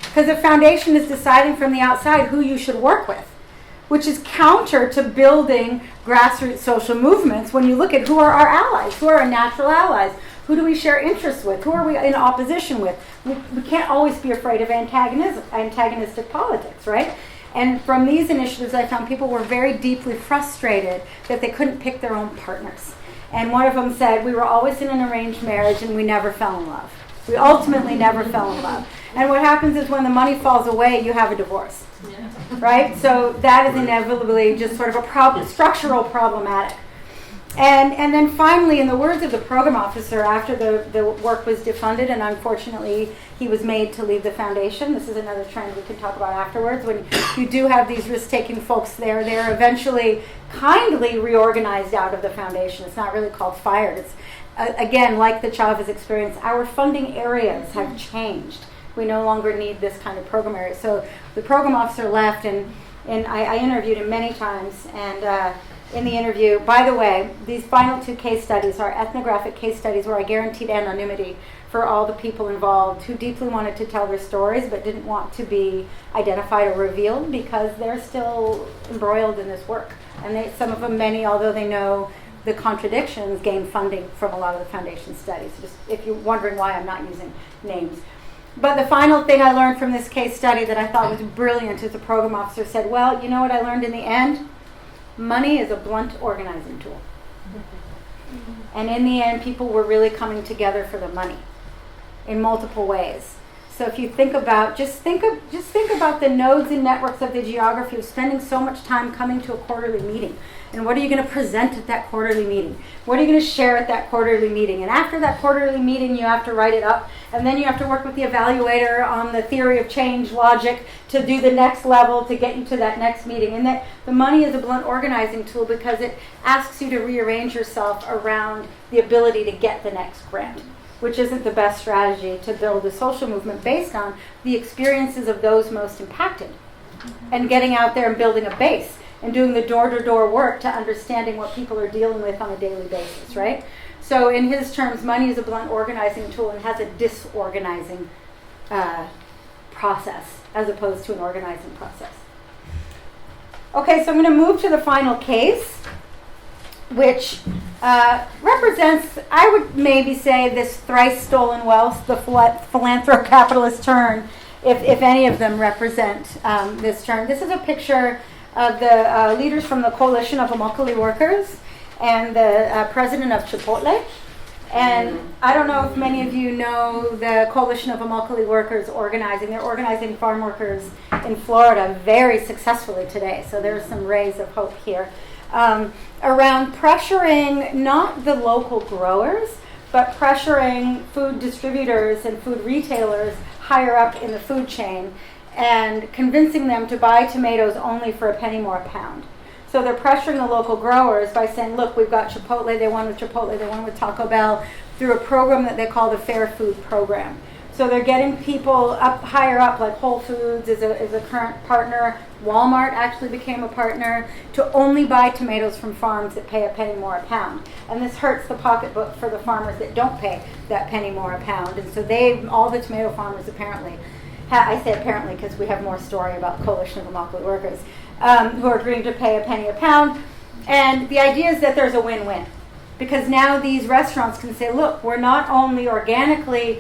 Because the foundation is deciding from the outside who you should work with, which is counter to building grassroots social movements when you look at who are our allies, who are our natural allies, who do we share interests with, who are we in opposition with. We can't always be afraid of antagonistic politics, right? And from these initiatives, I found people were very deeply frustrated that they couldn't pick their own partners. And one of them said, we were always in an arranged marriage and we never fell in love. We ultimately never fell in love. And what happens is when the money falls away, you have a divorce. Right? So that is inevitably just sort of a structural problematic. And then finally, in the words of the program officer, after the work was defunded, and unfortunately he was made to leave the foundation, this is another trend we can talk about afterwards, when you do have these risk-taking folks there, they're eventually kindly reorganized out of the foundation. It's not really called fired. It's, again, like the Chavez experience, our funding areas have changed. We no longer need this kind of program area. So the program officer left, and I interviewed him many times, and in the interview, by the way, these final two case studies are ethnographic case studies where I guaranteed anonymity for all the people involved who deeply wanted to tell their stories but didn't want to be identified or revealed because they're still embroiled in this work. And some of them, many, although they know the contradictions, gain funding from a lot of the foundation studies, just if you're wondering why I'm not using names. But the final thing I learned from this case study that I thought was brilliant is the program officer said, well, you know what I learned in the end? Money is a blunt organizing tool. And in the end, people were really coming together for the money in multiple ways. So if you think about, just think about the nodes and networks of the geography of spending so much time coming to a quarterly meeting. And what are you going to present at that quarterly meeting? What are you going to share at that quarterly meeting? And after that quarterly meeting, you have to write it up. And then you have to work with the evaluator on the theory of change logic to do the next level to get you to that next meeting. And that the money is a blunt organizing tool because it asks you to rearrange yourself around the ability to get the next grant, which isn't the best strategy to build a social movement based on the experiences of those most impacted and getting out there and building a base and doing the door-to-door work to understanding what people are dealing with on a daily basis, right? So in his terms, money is a blunt organizing tool and has a disorganizing process as opposed to an organizing process. Okay, so I'm going to move to the final case, which represents, I would maybe say, this thrice stolen wealth, the philanthro-capitalist turn, if any of them represent this turn. This is a picture of the leaders from the Coalition of Immokalee Workers and the president of Chipotle. And I don't know if many of you know the Coalition of Immokalee Workers organizing. They're organizing farm workers in Florida very successfully today. So there's some rays of hope here. Around pressuring not the local growers, but pressuring food distributors and food retailers higher up in the food chain and convincing them to buy tomatoes only for a penny more a pound. So they're pressuring the local growers by saying, look, we've got Chipotle, they won with Chipotle, they won with Taco Bell, through a program that they call the Fair Food Program. So they're getting people up higher up, like Whole Foods is a current partner. Walmart actually became a partner to only buy tomatoes from farms that pay a penny more a pound. And this hurts the pocketbook for the farmers that don't pay that penny more a pound. And so all the tomato farmers apparently, I say apparently because we have more story about Coalition of Immokalee Workers, who are agreeing to pay a penny a pound. And the idea is that there's a win-win. Because now these restaurants can say, look, we're not only organically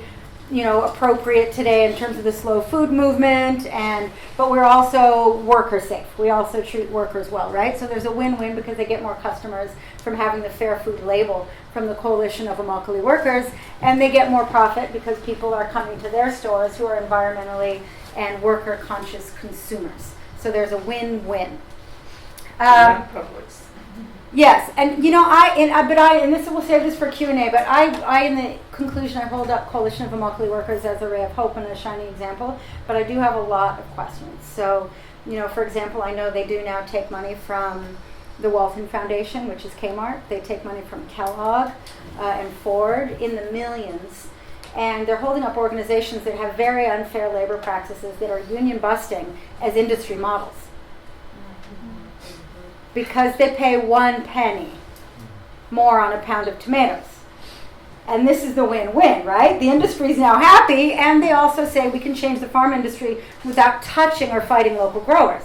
appropriate today in terms of the slow food movement, but we're also worker safe. We also treat workers well, right? So there's a win-win because they get more customers from having the fair food label from the Coalition of Immokalee Workers, and they get more profit because people are coming to their stores who are environmentally and worker conscious consumers. So there's a win-win. Yes, and we'll save this for Q&A, but I in the conclusion, I hold up Coalition of Immokalee Workers as a ray of hope and a shining example, but I do have a lot of questions. So, for example, I know they do now take money from the Walton Foundation, which is Kmart. They take money from Kellogg and Ford in the millions, and they're holding up organizations that have very unfair labor practices that are union busting as industry models. Because they pay 1 penny more on a pound of tomatoes. And this is the win-win, right? The industry is now happy, and they also say we can change the farm industry without touching or fighting local growers.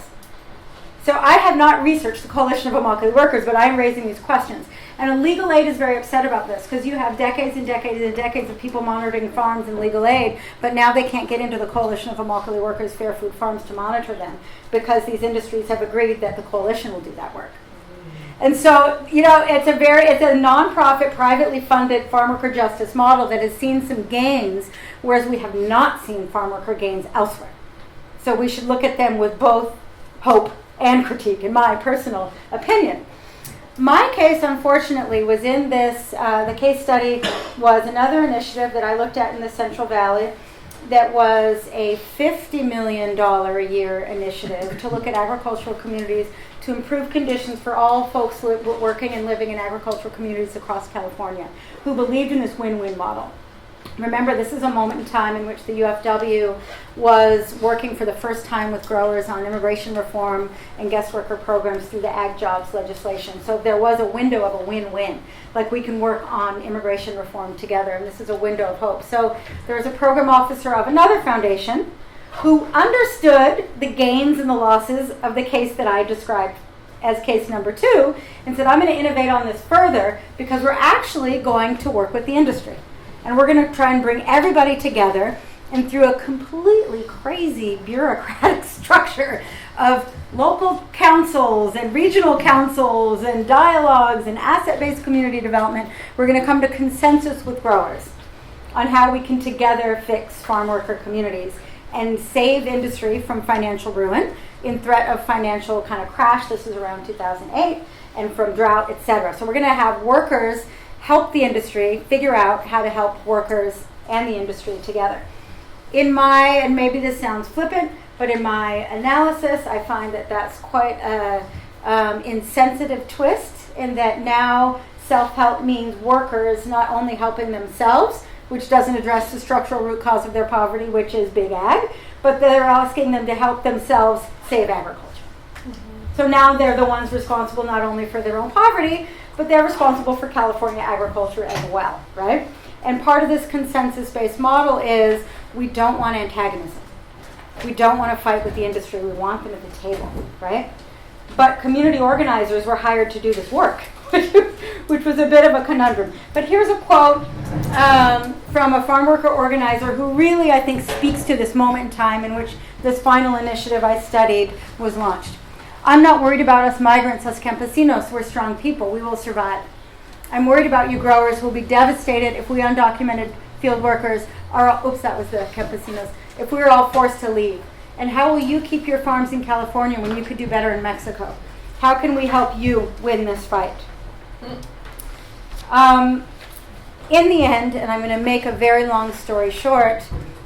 So I have not researched the Coalition of Immokalee Workers, but I'm raising these questions. And Legal Aid is very upset about this because you have decades and decades and decades of people monitoring farms in legal aid, but now they can't get into the Coalition of Immokalee Workers Fair Food Farms to monitor them because these industries have agreed that the coalition will do that work. And so, it's a nonprofit, privately funded farm worker justice model that has seen some gains, whereas we have not seen farm worker gains elsewhere. So we should look at them with both hope and critique, in my personal opinion. My case, unfortunately, was in this, the case study was another initiative that I looked at in the Central Valley that was a $50 million a year initiative to look at agricultural communities to improve conditions for all folks working and living in agricultural communities across California who believed in this win-win model. Remember, this is a moment in time in which the UFW was working for the first time with growers on immigration reform and guest worker programs through the ag jobs legislation. So there was a window of a win-win. Like, we can work on immigration reform together, and this is a window of hope. So there was a program officer of another foundation who understood the gains and the losses of the case that I described as case number 2 and said, I'm going to innovate on this further because we're actually going to work with the industry. And we're going to try and bring everybody together, and through a completely crazy bureaucratic structure of local councils and regional councils and dialogues and asset-based community development, we're going to come to consensus with growers on how we can together fix farm worker communities and save industry from financial ruin in threat of financial kind of crash. This is around 2008, and from drought, etc. So we're going to have workers help the industry figure out how to help workers and the industry together. In my, and maybe this sounds flippant, but in my analysis, I find that that's quite a insensitive twist, in that now self-help means workers not only helping themselves, which doesn't address the structural root cause of their poverty, which is big ag, but they're asking them to help themselves save agriculture. So now they're the ones responsible not only for their own poverty, but they're responsible for California agriculture as well, right? And part of this consensus-based model is we don't want antagonism. We don't want to fight with the industry. We want them at the table, right? But community organizers were hired to do this work, which was a bit of a conundrum. But here's a quote from a farm worker organizer who really, I think, speaks to this moment in time in which this final initiative I studied was launched. I'm not worried about us migrants, us campesinos. We're strong people. We will survive. I'm worried about you growers who will be devastated if we undocumented field workers are, oops, that was the campesinos, if we were all forced to leave. And how will you keep your farms in California when you could do better in Mexico? How can we help you win this fight? In the end, and I'm going to make a very long story short,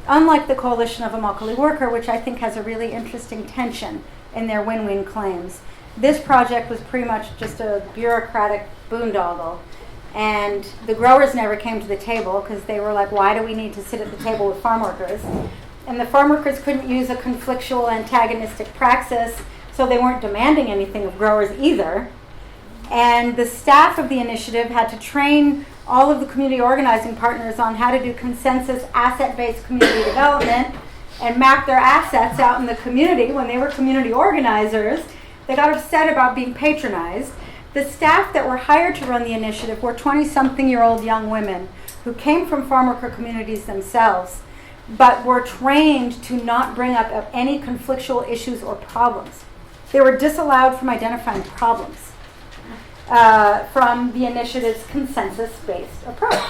unlike the Coalition of Immokalee Worker, which I think has a really interesting tension in their win-win claims, this project was pretty much just a bureaucratic boondoggle. And the growers never came to the table because they were like, why do we need to sit at the table with farm workers? And the farm workers couldn't use a conflictual, antagonistic praxis, so they weren't demanding anything of growers either. And the staff of the initiative had to train all of the community organizing partners on how to do consensus asset-based community development and map their assets out in the community. When they were community organizers, they got upset about being patronized. The staff that were hired to run the initiative were 20-something-year-old young women who came from farm worker communities themselves, but were trained to not bring up any conflictual issues or problems. They were disallowed from identifying problems from the initiative's consensus-based approach.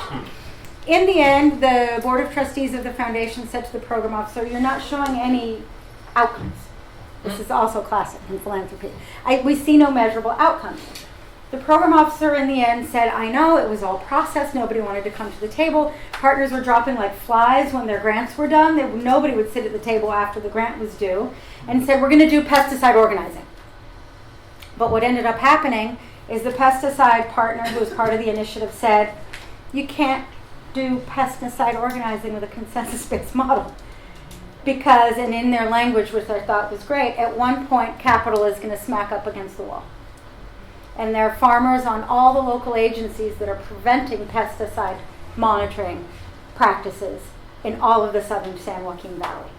In the end, the board of trustees of the foundation said to the program officer, you're not showing any outcomes. This is also classic in philanthropy. We see no measurable outcomes. The program officer in the end said, I know, it was all process. Nobody wanted to come to the table. Partners were dropping like flies when their grants were done. Nobody would sit at the table after the grant was due, and said, we're going to do pesticide organizing. But what ended up happening is the pesticide partner who was part of the initiative said, you can't do pesticide organizing with a consensus-based model. Because, and in their language, which I thought was great, at one point capital is going to smack up against the wall. And there are farmers on all the local agencies that are preventing pesticide monitoring practices in all of the southern San Joaquin Valley.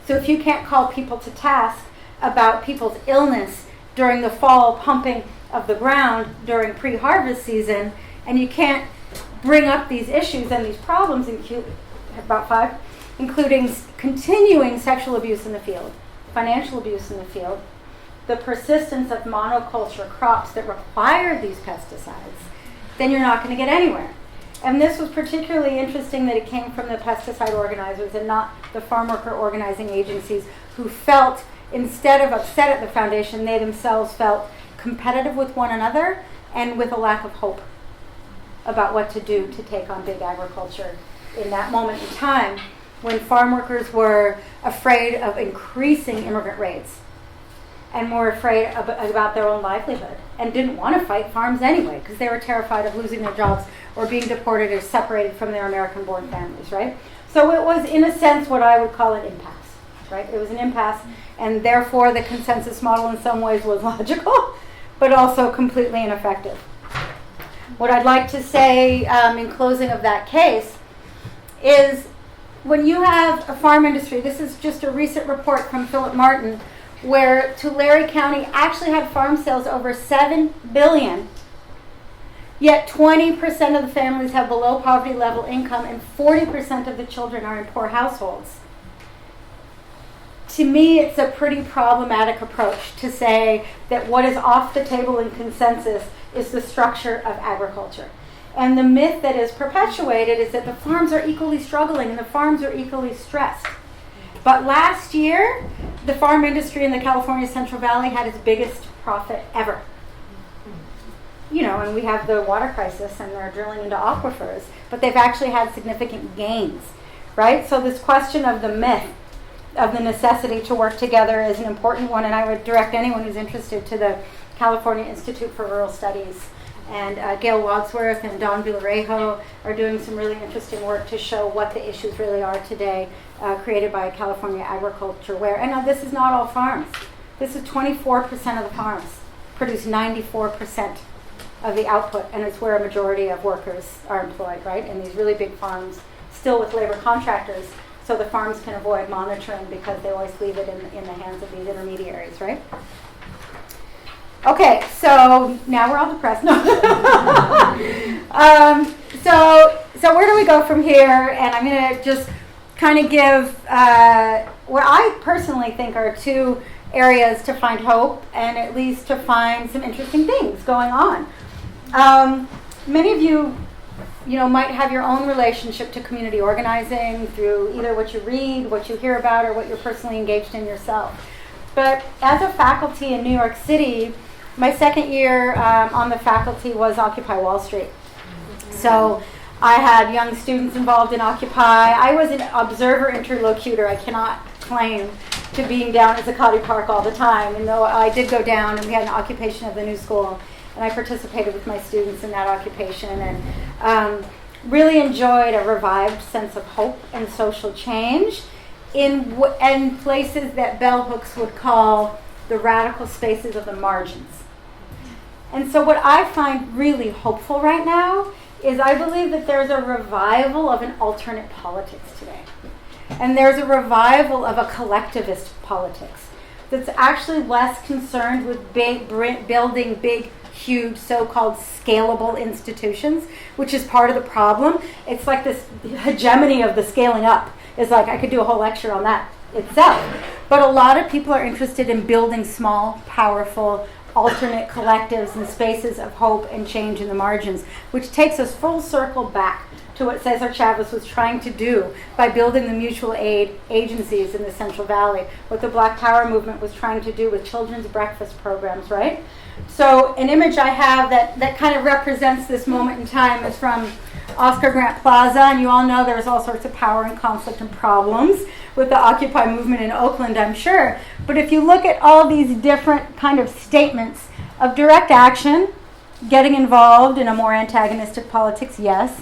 So if you can't call people to task about people's illness during the fall pumping of the ground during pre-harvest season, and you can't bring up these issues and these problems, about 5, including continuing sexual abuse in the field, financial abuse in the field, the persistence of monoculture crops that require these pesticides, then you're not going to get anywhere. And this was particularly interesting that it came from the pesticide organizers and not the farm worker organizing agencies, who felt, instead of upset at the foundation, they themselves felt competitive with one another and with a lack of hope about what to do to take on big agriculture in that moment in time when farm workers were afraid of increasing immigrant rates and more afraid about their own livelihood and didn't want to fight farms anyway because they were terrified of losing their jobs or being deported or separated from their American-born families, right? So it was, in a sense, what I would call an impasse, right? It was an impasse, and therefore the consensus model in some ways was logical, but also completely ineffective. What I'd like to say in closing of that case is when you have a farm industry, this is just a recent report from Philip Martin, where Tulare County actually had farm sales over $7 billion, yet 20% of the families have below poverty level income and 40% of the children are in poor households. To me, it's a pretty problematic approach to say that what is off the table in consensus is the structure of agriculture. And the myth that is perpetuated is that the farms are equally struggling and the farms are equally stressed. But last year, the farm industry in the California Central Valley had its biggest profit ever. You know, and we have the water crisis and they're drilling into aquifers, but they've actually had significant gains, right? So this question of the myth of the necessity to work together is an important one, and I would direct anyone who's interested to the California Institute for Rural Studies. And Gail Wadsworth and Don Villarejo are doing some really interesting work to show what the issues really are today, created by California Agriculture, where, and now this is not all farms. This is 24% of the farms produce 94% of the output, and it's where a majority of workers are employed, right? And these really big farms, still with labor contractors, so the farms can avoid monitoring because they always leave it in the hands of these intermediaries, right? Okay, so now we're all depressed. No. So where do we go from here? And I'm going to just kind of give what I personally think are two areas to find hope and at least to find some interesting things going on. Many of you might have your own relationship to community organizing through either what you read, what you hear about, or what you're personally engaged in yourself. But as a faculty in New York City, my second year on the faculty was Occupy Wall Street. So I had young students involved in Occupy. I was an observer interlocutor. I cannot claim to being down at Zuccotti Park all the time. And though I did go down and we had an occupation of the new school, and I participated with my students in that occupation and really enjoyed a revived sense of hope and social change in places that bell hooks would call the radical spaces of the margins. And so what I find really hopeful right now is I believe that there's a revival of an alternate politics today. And there's a revival of a collectivist politics that's actually less concerned with building big, huge, so-called scalable institutions, which is part of the problem. It's like this hegemony of the scaling up. It's like I could do a whole lecture on that itself. But a lot of people are interested in building small, powerful, alternate collectives and spaces of hope and change in the margins, which takes us full circle back to what Cesar Chavez was trying to do by building the mutual aid agencies in the Central Valley, what the Black Power movement was trying to do with children's breakfast programs, right? So an image I have that kind of represents this moment in time is from Oscar Grant Plaza, and you all know there's all sorts of power and conflict and problems with the Occupy movement in Oakland, I'm sure. But if you look at all these different kind of statements of direct action, getting involved in a more antagonistic politics, yes,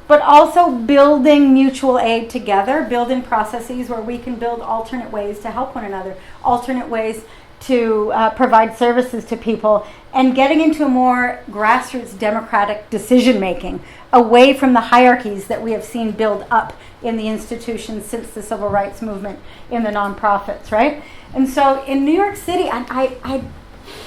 but also building mutual aid together, building processes where we can build alternate ways to help one another, alternate ways to provide services to people, and getting into a more grassroots democratic decision making, away from the hierarchies that we have seen build up in the institutions since the civil rights movement in the nonprofits, right? And so in New York City, I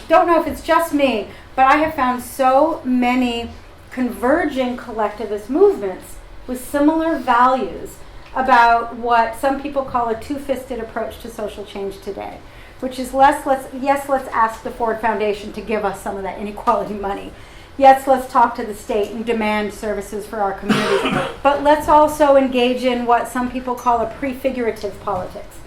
don't know if it's just me, but I have found so many converging collectivist movements with similar values about what some people call a two-fisted approach to social change today. which is let's ask the Ford Foundation to give us some of that inequality money. Yes, let's talk to the state and demand services for our communities. But let's also engage in what some people call a prefigurative politics.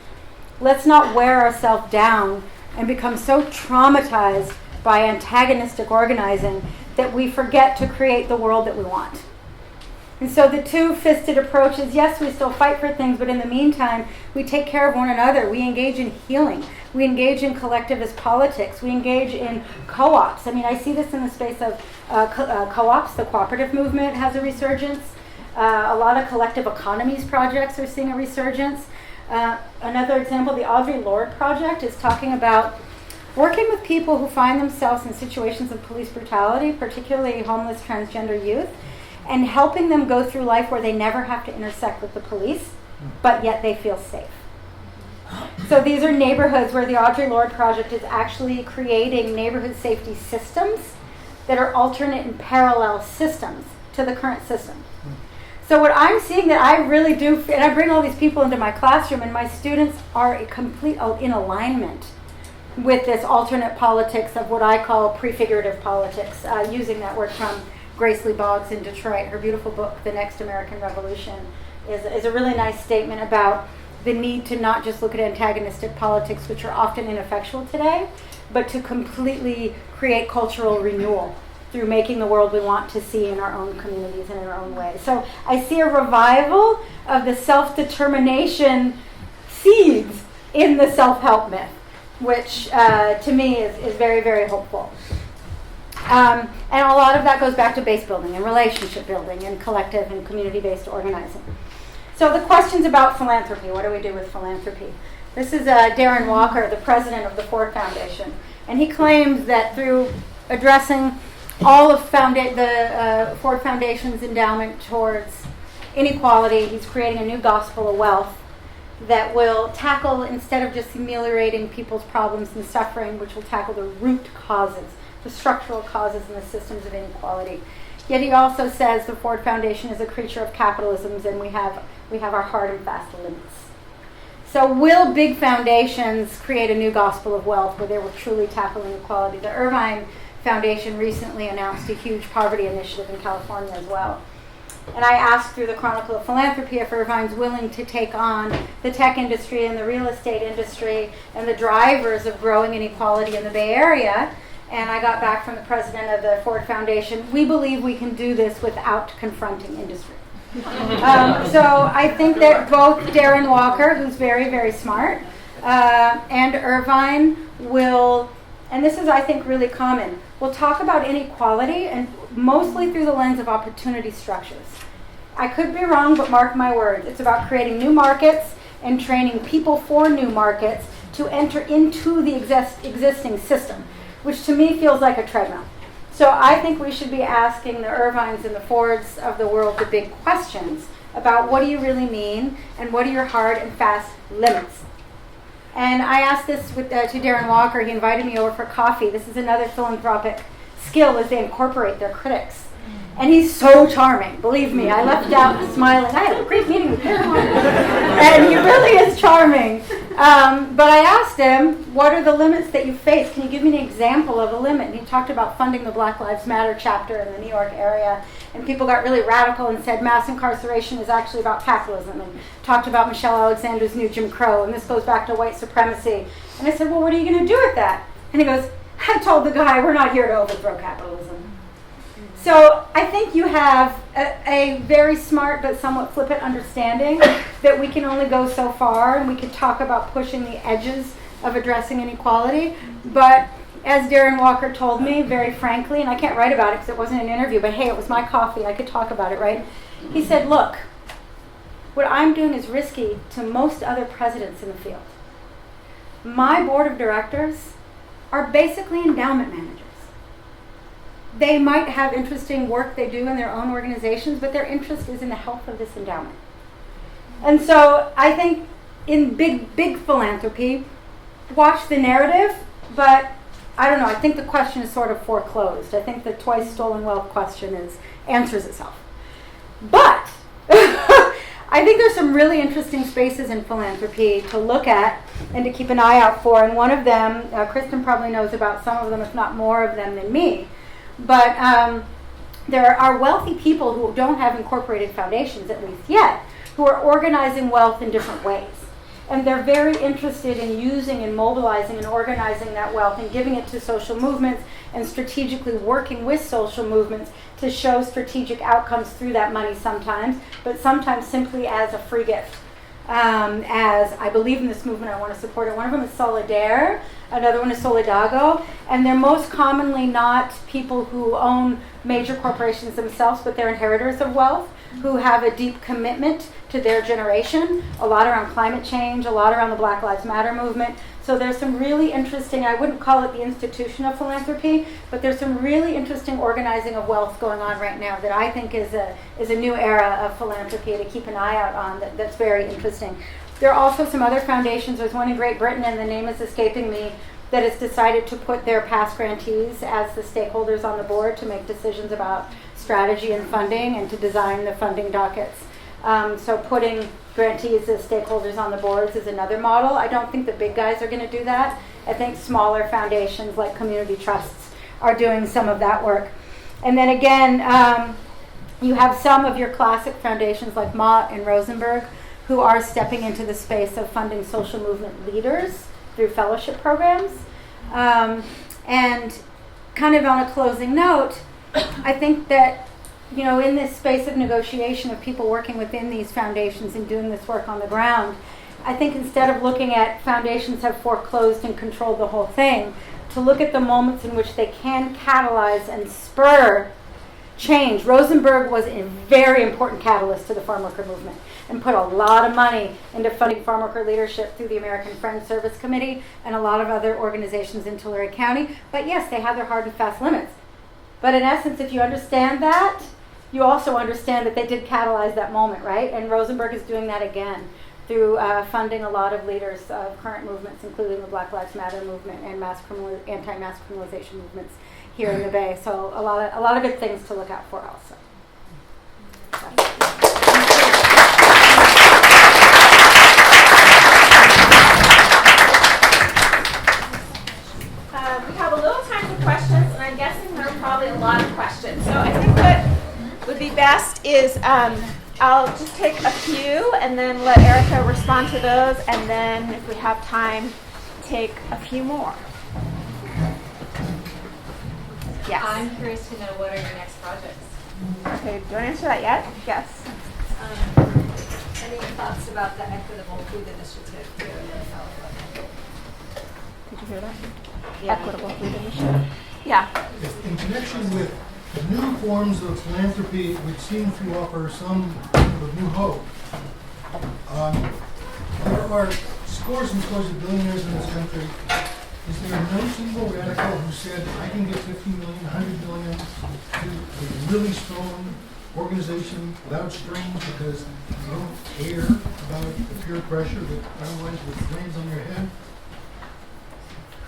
Let's not wear ourselves down and become so traumatized by antagonistic organizing that we forget to create the world that we want. And so the two-fisted approach is, yes, we still fight for things, but in the meantime, we take care of one another. We engage in healing. We engage in collectivist politics. We engage in co-ops. I mean, I see this in the space of co-ops. The cooperative movement has a resurgence. A lot of collective economies projects are seeing a resurgence. Another example, the Audre Lorde Project is talking about working with people who find themselves in situations of police brutality, particularly homeless transgender youth, and helping them go through life where they never have to intersect with the police, but yet they feel safe. So these are neighborhoods where the Audre Lorde Project is actually creating neighborhood safety systems that are alternate and parallel systems to the current system. So what I'm seeing that I really do, and I bring all these people into my classroom, and my students are in alignment with this alternate politics of what I call prefigurative politics, using that word from Grace Lee Boggs in Detroit. Her beautiful book, The Next American Revolution, is a really nice statement about the need to not just look at antagonistic politics, which are often ineffectual today, but to completely create cultural renewal through making the world we want to see in our own communities and in our own way. So I see a revival of the self-determination seeds in the self-help myth, which to me is very, very hopeful. And a lot of that goes back to base building and relationship building and collective and community-based organizing. So the questions about philanthropy, what do we do with philanthropy? This is Darren Walker, the president of the Ford Foundation. And he claims that through addressing all of the Ford Foundation's endowment towards inequality, he's creating a new gospel of wealth that will tackle, instead of just ameliorating people's problems and suffering, which will tackle the root causes, the structural causes in the systems of inequality. Yet he also says the Ford Foundation is a creature of capitalism, and we have our hard and fast limits. So will big foundations create a new gospel of wealth where they will truly tackle inequality? The Irvine Foundation recently announced a huge poverty initiative in California as well. And I asked through the Chronicle of Philanthropy if Irvine's willing to take on the tech industry and the real estate industry and the drivers of growing inequality in the Bay Area. And I got back from the president of the Ford Foundation, we believe we can do this without confronting industry. So I think that both Darren Walker, who's very, very smart, and Irvine will, and this is, I think, really common, will talk about inequality and mostly through the lens of opportunity structures. I could be wrong, but mark my words. It's about creating new markets and training people for new markets to enter into the existing system, which to me feels like a treadmill. So I think we should be asking the Irvines and the Fords of the world the big questions about what do you really mean and what are your hard and fast limits. And I asked this to Darren Walker. He invited me over for coffee. This is another philanthropic skill, is they incorporate their critics. And he's so charming. Believe me, I left out smiling. I had a great meeting with Darren Walker. And he really is charming. But I asked him, what are the limits that you face? Can you give me an example of a limit? And he talked about funding the Black Lives Matter chapter in the New York area. And people got really radical and said mass incarceration is actually about capitalism. And talked about Michelle Alexander's new Jim Crow. And this goes back to white supremacy. And I said, well, what are you going to do with that? And he goes, I told the guy, we're not here to overthrow capitalism. So I think you have a very smart but somewhat flippant understanding that we can only go so far, and we could talk about pushing the edges of addressing inequality. But as Darren Walker told me very frankly, and I can't write about it because it wasn't an interview, but hey, it was my coffee, I could talk about it, right? He said, look, what I'm doing is risky to most other presidents in the field. My board of directors are basically endowment managers. They might have interesting work they do in their own organizations, but their interest is in the health of this endowment. And so I think in big philanthropy, watch the narrative, but I don't know, I think the question is sort of foreclosed. I think the twice stolen wealth question answers itself. But I I think there's some really interesting spaces in philanthropy to look at and to keep an eye out for. And one of them, Kristen probably knows about some of them, if not more of them than me. But there are wealthy people who don't have incorporated foundations, at least yet, who are organizing wealth in different ways. And they're very interested in using and mobilizing and organizing that wealth and giving it to social movements and strategically working with social movements to show strategic outcomes through that money sometimes, but sometimes simply as a free gift. As I believe in this movement, I want to support it. One of them is Solidaire, another one is Solidago, and they're most commonly not people who own major corporations themselves, but they're inheritors of wealth who have a deep commitment to their generation, a lot around climate change, a lot around the Black Lives Matter movement. So there's some really interesting, I wouldn't call it the institution of philanthropy, but there's some really interesting organizing of wealth going on right now that I think is a new era of philanthropy to keep an eye out on that's very interesting. There are also some other foundations. There's one in Great Britain, and the name is escaping me, that has decided to put their past grantees as the stakeholders on the board to make decisions about strategy and funding and to design the funding dockets. So putting grantees as stakeholders on the boards is another model. I don't think the big guys are going to do that. I think smaller foundations like community trusts are doing some of that work. And then again, you have some of your classic foundations like Mott and Rosenberg who are stepping into the space of funding social movement leaders through fellowship programs. And kind of on a closing note, I think that, you know, in this space of negotiation of people working within these foundations and doing this work on the ground, I think instead of looking at foundations have foreclosed and controlled the whole thing, to look at the moments in which they can catalyze and spur change. Rosenberg was a very important catalyst to the farm worker movement and put a lot of money into funding farm worker leadership through the American Friends Service Committee and a lot of other organizations in Tulare County. But yes, they have their hard and fast limits. But in essence, if you understand that, you also understand that they did catalyze that moment, right? And Rosenberg is doing that again through funding a lot of leaders of current movements, including the Black Lives Matter movement and anti-mass criminalization movements here in the Bay. So a lot of good things to look out for also.
We have a little time for questions, and I'm guessing there are probably a lot of questions. So I think what would be best is I'll just take a few and then let Erica respond to those, and then if we have time, take a few more. Yes.
I'm curious to know what are your next projects?
Okay, do you want to answer that yet? Yes.
Any thoughts about the Equitable Food Initiative here in California?
Did you hear that?
Yeah.
Equitable food initiative. Yeah.
In connection with new forms of philanthropy which seem to offer some sort of new hope, there are scores and scores of billionaires in this country. Is there no single radical who said, I can get 50 million, 100 million to a really strong organization without strings because you don't care about the peer pressure that otherwise would lands on your head?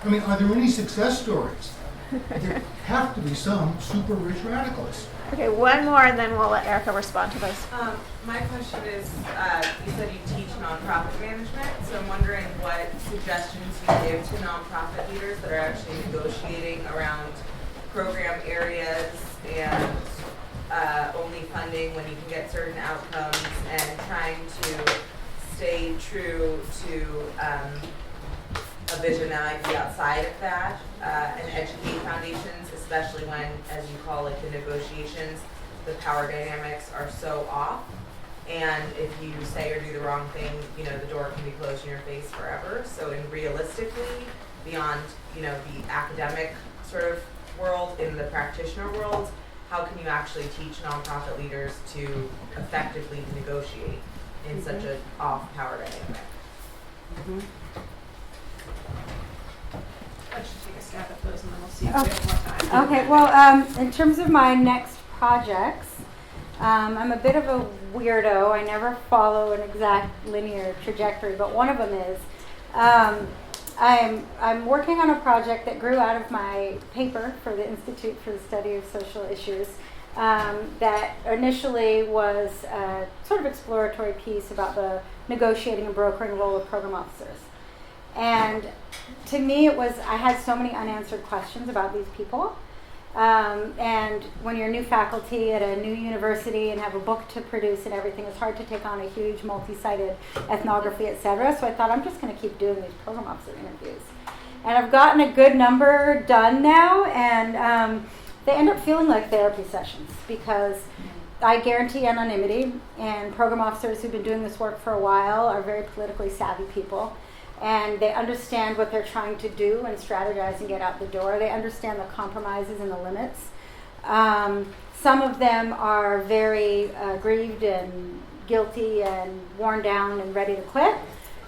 I mean, are there any success stories? There have to be some super rich radicals.
Okay, one more, and then we'll let Erica respond to those.
My question is, you said you teach nonprofit management, so I'm wondering what suggestions you give to nonprofit leaders that are actually negotiating around program areas and only funding when you can get certain outcomes and trying to stay true to a vision that might be outside of that, and educate foundations, especially when, as you call it, the negotiations, the power dynamics are so off. And if you say or do the wrong thing, you know, the door can be closed in your face forever. So in realistically, beyond, you know, the academic sort of world, in the practitioner world, how can you actually teach nonprofit leaders to effectively negotiate in such an off power dynamic?
I should take a stab at those and then we'll see if we have more time.
Okay, well, in terms of my next projects, I'm a bit of a weirdo. I never follow an exact linear trajectory, but one of them is I'm working on a project that grew out of my paper for the Institute for the Study of Social Issues that initially was a sort of exploratory piece about the negotiating and brokering role of program officers. And to me, I had so many unanswered questions about these people. And when you're new faculty at a new university and have a book to produce and everything, it's hard to take on a huge multi-sided ethnography, etc. So I thought, I'm just going to keep doing these program officer interviews. And I've gotten a good number done now, and they end up feeling like therapy sessions because I guarantee anonymity, and program officers who've been doing this work for a while are very politically savvy people. And they understand what they're trying to do and strategize and get out the door. They understand the compromises and the limits. Some of them are very grieved and guilty and worn down and ready to quit.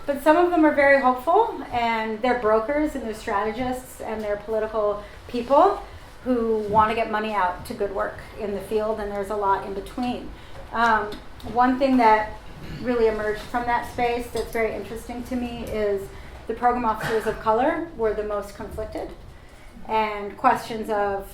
But some of them are very hopeful, and they're brokers and they're strategists and they're political people who want to get money out to good work in the field, and there's a lot in between. One thing that really emerged from that space that's very interesting to me is the program officers of color were the most conflicted, and questions of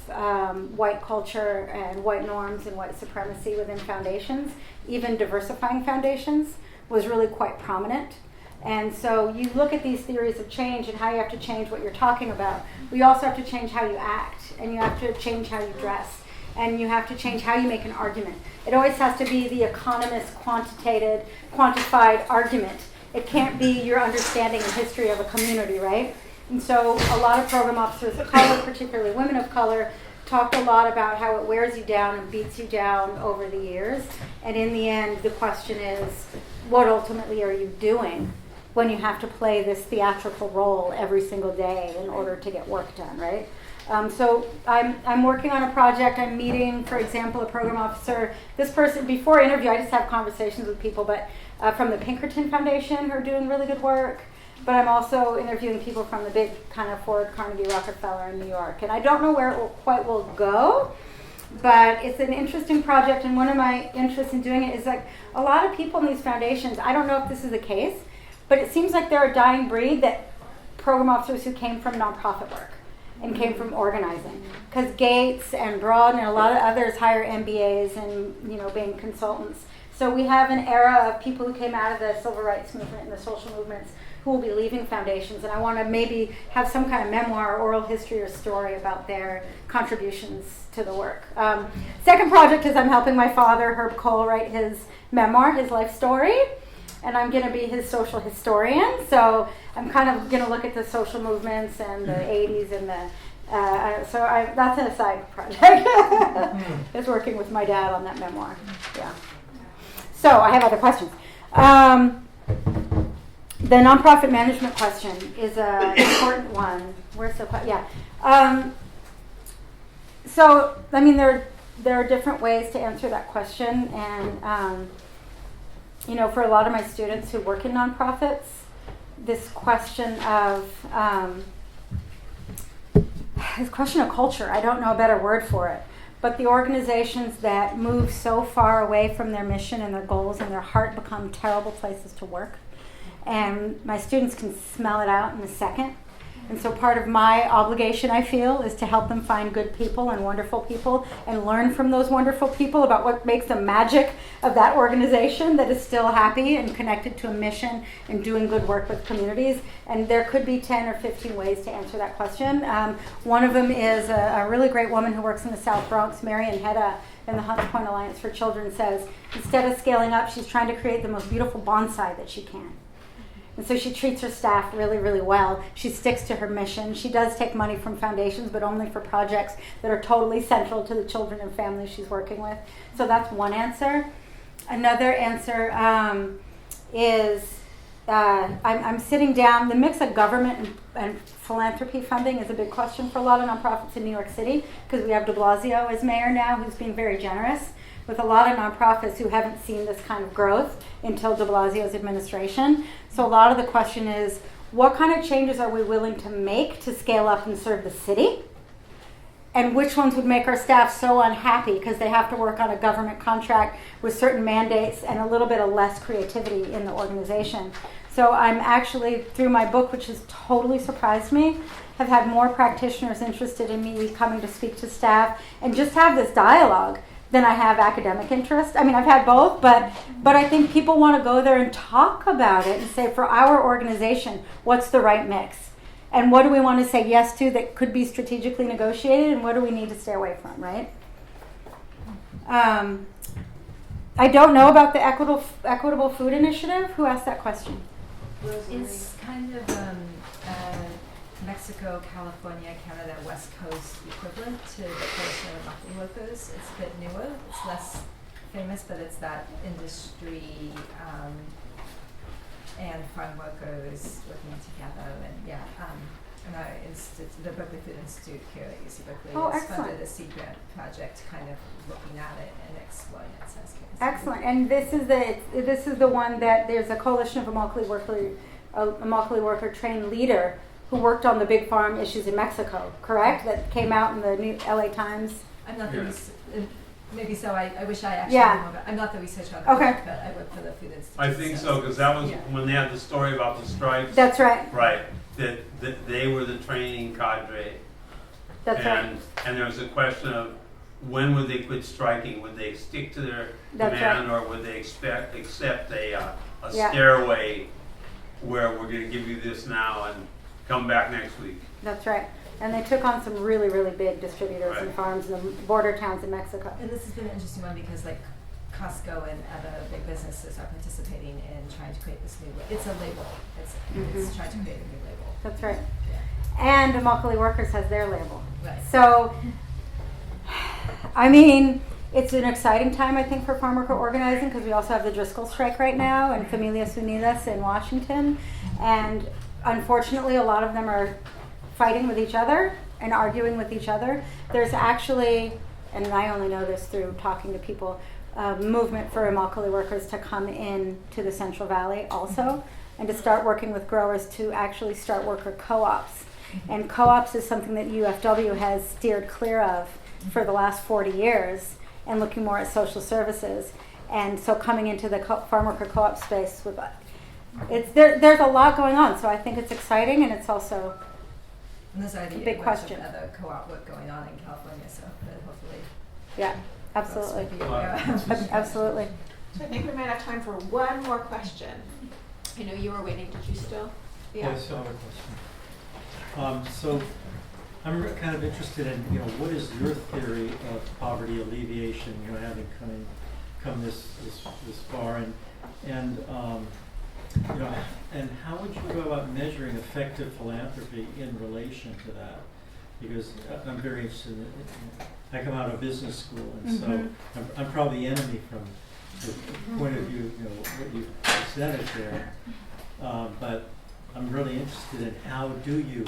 white culture and white norms and white supremacy within foundations, even diversifying foundations, was really quite prominent. And so you look at these theories of change and how you have to change what you're talking about. We also have to change how you act, and you have to change how you dress, and you have to change how you make an argument. It always has to be the economist quantified argument. It can't be your understanding and history of a community, right? And so a lot of program officers of color, particularly women of color, talked a lot about how it wears you down and beats you down over the years. And in the end, the question is, what ultimately are you doing when you have to play this theatrical role every single day in order to get work done, right? So I'm working on a project. I'm meeting, for example, a program officer. This person, before interview, I just have conversations with people, but from the Pinkerton Foundation, who are doing really good work. But I'm also interviewing people from the big kind of Ford, Carnegie, Rockefeller in New York. And I don't know where it will go, but it's an interesting project. And one of my interests in doing it is like a lot of people in these foundations, I don't know if this is the case, but it seems like they're a dying breed, that program officers who came from nonprofit work and came from organizing. Because Gates and Broad and a lot of others hire MBAs and, being consultants. So we have an era of people who came out of the civil rights movement and the social movements who will be leaving foundations. And I want to maybe have some kind of memoir, oral history, or story about their contributions to the work. Second project is I'm helping my father, Herb Kohl, write his memoir, his life story. And I'm going to be his social historian. So I'm kind of going to look at the social movements and the 80s and that's an aside project. Is working with my dad on that memoir. Yeah. So I have other questions. The nonprofit management question is an important one. Where's the question? Yeah. So, I mean, there are different ways to answer that question. And, for a lot of my students who work in nonprofits, this question of culture, I don't know a better word for it, but the organizations that move so far away from their mission and their goals and their heart become terrible places to work. And my students can smell it out in a second. And so part of my obligation, I feel, is to help them find good people and wonderful people and learn from those wonderful people about what makes the magic of that organization that is still happy and connected to a mission and doing good work with communities. And there could be 10 or 15 ways to answer that question. One of them is a really great woman who works in the South Bronx, Marian Hedda, in the Hunts Point Alliance for Children, says instead of scaling up, she's trying to create the most beautiful bonsai that she can. And so she treats her staff really, really well. She sticks to her mission. She does take money from foundations, but only for projects that are totally central to the children and families she's working with. So that's one answer. Another answer is I'm sitting down. The mix of government and philanthropy funding is a big question for a lot of nonprofits in New York City, because we have de Blasio as mayor now, who's being very generous, with a lot of nonprofits who haven't seen this kind of growth until de Blasio's administration. So a lot of the question is, what kind of changes are we willing to make to scale up and serve the city? And which ones would make our staff so unhappy because they have to work on a government contract with certain mandates and a little bit of less creativity in the organization? So I'm actually, through my book, which has totally surprised me, have had more practitioners interested in me coming to speak to staff and just have this dialogue. than I have academic interest. I mean, I've had both, but I think people want to go there and talk about it and say, for our organization, what's the right mix? And what do we want to say yes to that could be strategically negotiated, and what do we need to stay away from, right? I don't know about the equitable food initiative. Who asked that question?
It's kind of Mexico, California, Canada, West Coast equivalent to the Coalition of Monthly Workers. It's a bit newer. It's less famous, but it's that industry and farm workers working together. And and our the Berkeley Food Institute here at UC Berkeley has funded a seed grant project, kind of looking at it and exploring it. So
excellent. And this is the one that there's a coalition of Immokalee worker trained leader who worked on the big farm issues in Mexico, correct? That came out in the New LA Times.
I'm not the maybe so. I wish I actually knew about it. I'm not the researcher on the book, but I work for the Food Institute.
I think so, because that was when they had the story about the strikes.
That's right.
Right. That they were the training cadre.
That's right.
And there was a question of when would they quit striking? Would they stick to their
That's
demand, or would they accept a stairway where we're going to give you this now and come back next week?
That's right. And they took on some really, really big distributors and farms in the border towns in Mexico.
And this has been an interesting one because Costco and other big businesses are participating in trying to create this new. It's a label. It's trying to create a new label.
That's right. Yeah. And Immokalee Workers has their label.
Right.
So, I mean, it's an exciting time, I think, for farm worker organizing because we also have the Driscoll strike right now and Familias Unidas in Washington. And unfortunately, a lot of them are fighting with each other and arguing with each other. There's actually, and I only know this through talking to people, movement for Immokalee workers to come in to the Central Valley also and to start working with growers to actually start worker co-ops. And co-ops is something that UFW has steered clear of for the last 40 years and looking more at social services. And so coming into the farm worker co-op space, with there's a lot going on. So I think it's exciting, and it's also
and there's
a big question.
Other co-op work going on in California, so hopefully.
Yeah, absolutely. Absolutely.
So I think we might have time for one more question. I know you were waiting. Did you still?
Yeah, I still have a question. So I'm kind of interested in, what is your theory of poverty alleviation, having come this far, and and how would you go about measuring effective philanthropy in relation to that? Because I'm very interested in it. I come out of business school, and so I'm probably the enemy from the point of view, what you presented there. But I'm really interested in how do you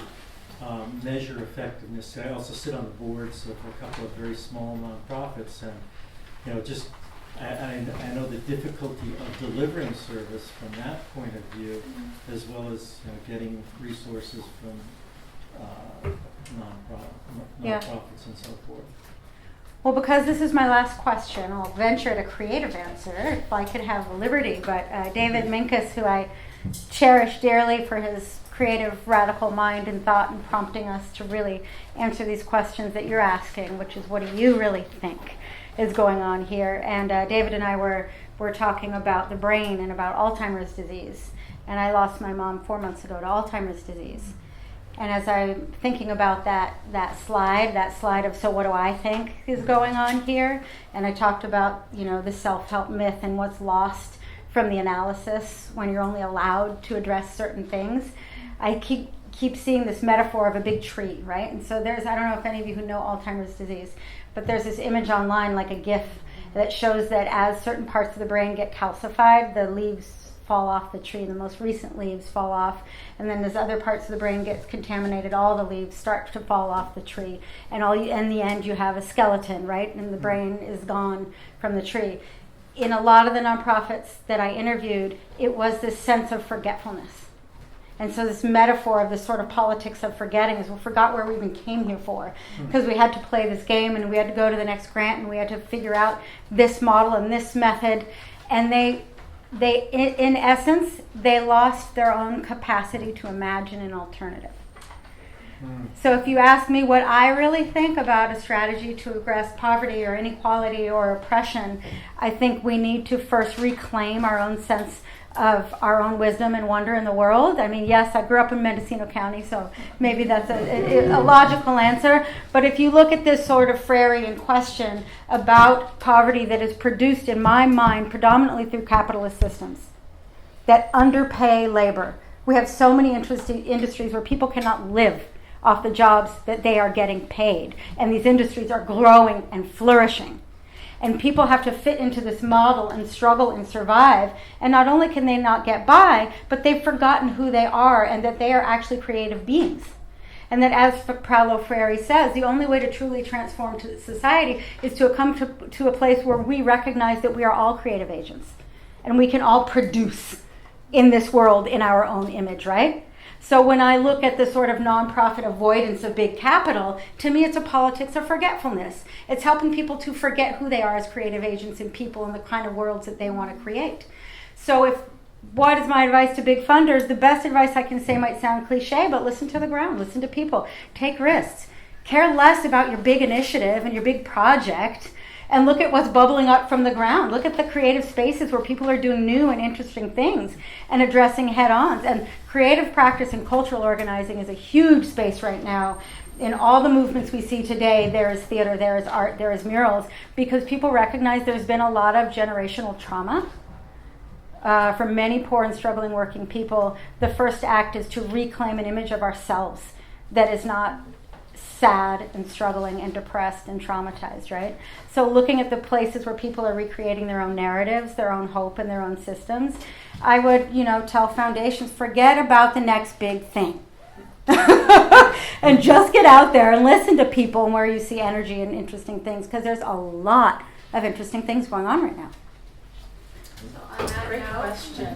measure effectiveness. I also sit on the boards of a couple of very small nonprofits, and I know the difficulty of delivering service from that point of view, as well as getting resources from nonprofits and so forth.
Well, because this is my last question, I'll venture at a creative answer if I could have liberty. But David Minkus, who I cherish dearly for his creative, radical mind and thought and prompting us to really answer these questions that you're asking, which is, what do you really think is going on here? And David and I were talking about the brain and about Alzheimer's disease. And I lost my mom 4 months ago to Alzheimer's disease. And as I'm thinking about that slide of, so what do I think is going on here? And I talked about, the self-help myth and what's lost from the analysis when you're only allowed to address certain things. I keep seeing this metaphor of a big tree, right? And so I don't know if any of you who know Alzheimer's disease, but there's this image online, like a GIF, that shows that as certain parts of the brain get calcified, the leaves fall off the tree, and the most recent leaves fall off, and then as other parts of the brain gets contaminated, all the leaves start to fall off the tree, and in the end you have a skeleton, right? And the brain is gone from the tree. In a lot of the nonprofits that I interviewed, it was this sense of forgetfulness. And so this metaphor of this sort of politics of forgetting is we forgot where we even came here for, because we had to play this game and we had to go to the next grant and we had to figure out this model and this method, and they in essence, they lost their own capacity to imagine an alternative. So if you ask me what I really think about a strategy to address poverty or inequality or oppression, I think we need to first reclaim our own sense of our own wisdom and wonder in the world. I mean, yes, I grew up in Mendocino County, so maybe that's a logical answer. But if you look at this sort of Freirean question about poverty that is produced, in my mind, predominantly through capitalist systems that underpay labor. We have so many industries where people cannot live off the jobs that they are getting paid. And these industries are growing and flourishing. And people have to fit into this model and struggle and survive. And not only can they not get by, but they've forgotten who they are and that they are actually creative beings. And that, as Paulo Freire says, the only way to truly transform society is to come to a place where we recognize that we are all creative agents. And we can all produce in this world in our own image, right? So when I look at the sort of nonprofit avoidance of big capital, to me it's a politics of forgetfulness. It's helping people to forget who they are as creative agents and people and the kind of worlds that they want to create. So what is my advice to big funders? The best advice I can say might sound cliche, but listen to the ground, listen to people, take risks. Care less about your big initiative and your big project, and look at what's bubbling up from the ground. Look at the creative spaces where people are doing new and interesting things and addressing head-ons. And creative practice and cultural organizing is a huge space right now. In all the movements we see today, there is theater, there is art, there is murals, because people recognize there's been a lot of generational trauma. For many poor and struggling working people, the first act is to reclaim an image of ourselves that is not sad and struggling and depressed and traumatized, right? So looking at the places where people are recreating their own narratives, their own hope, and their own systems, I would, tell foundations, forget about the next big thing. And just get out there and listen to people and where you see energy and interesting things, because there's a lot of interesting things going on right now.
Great question.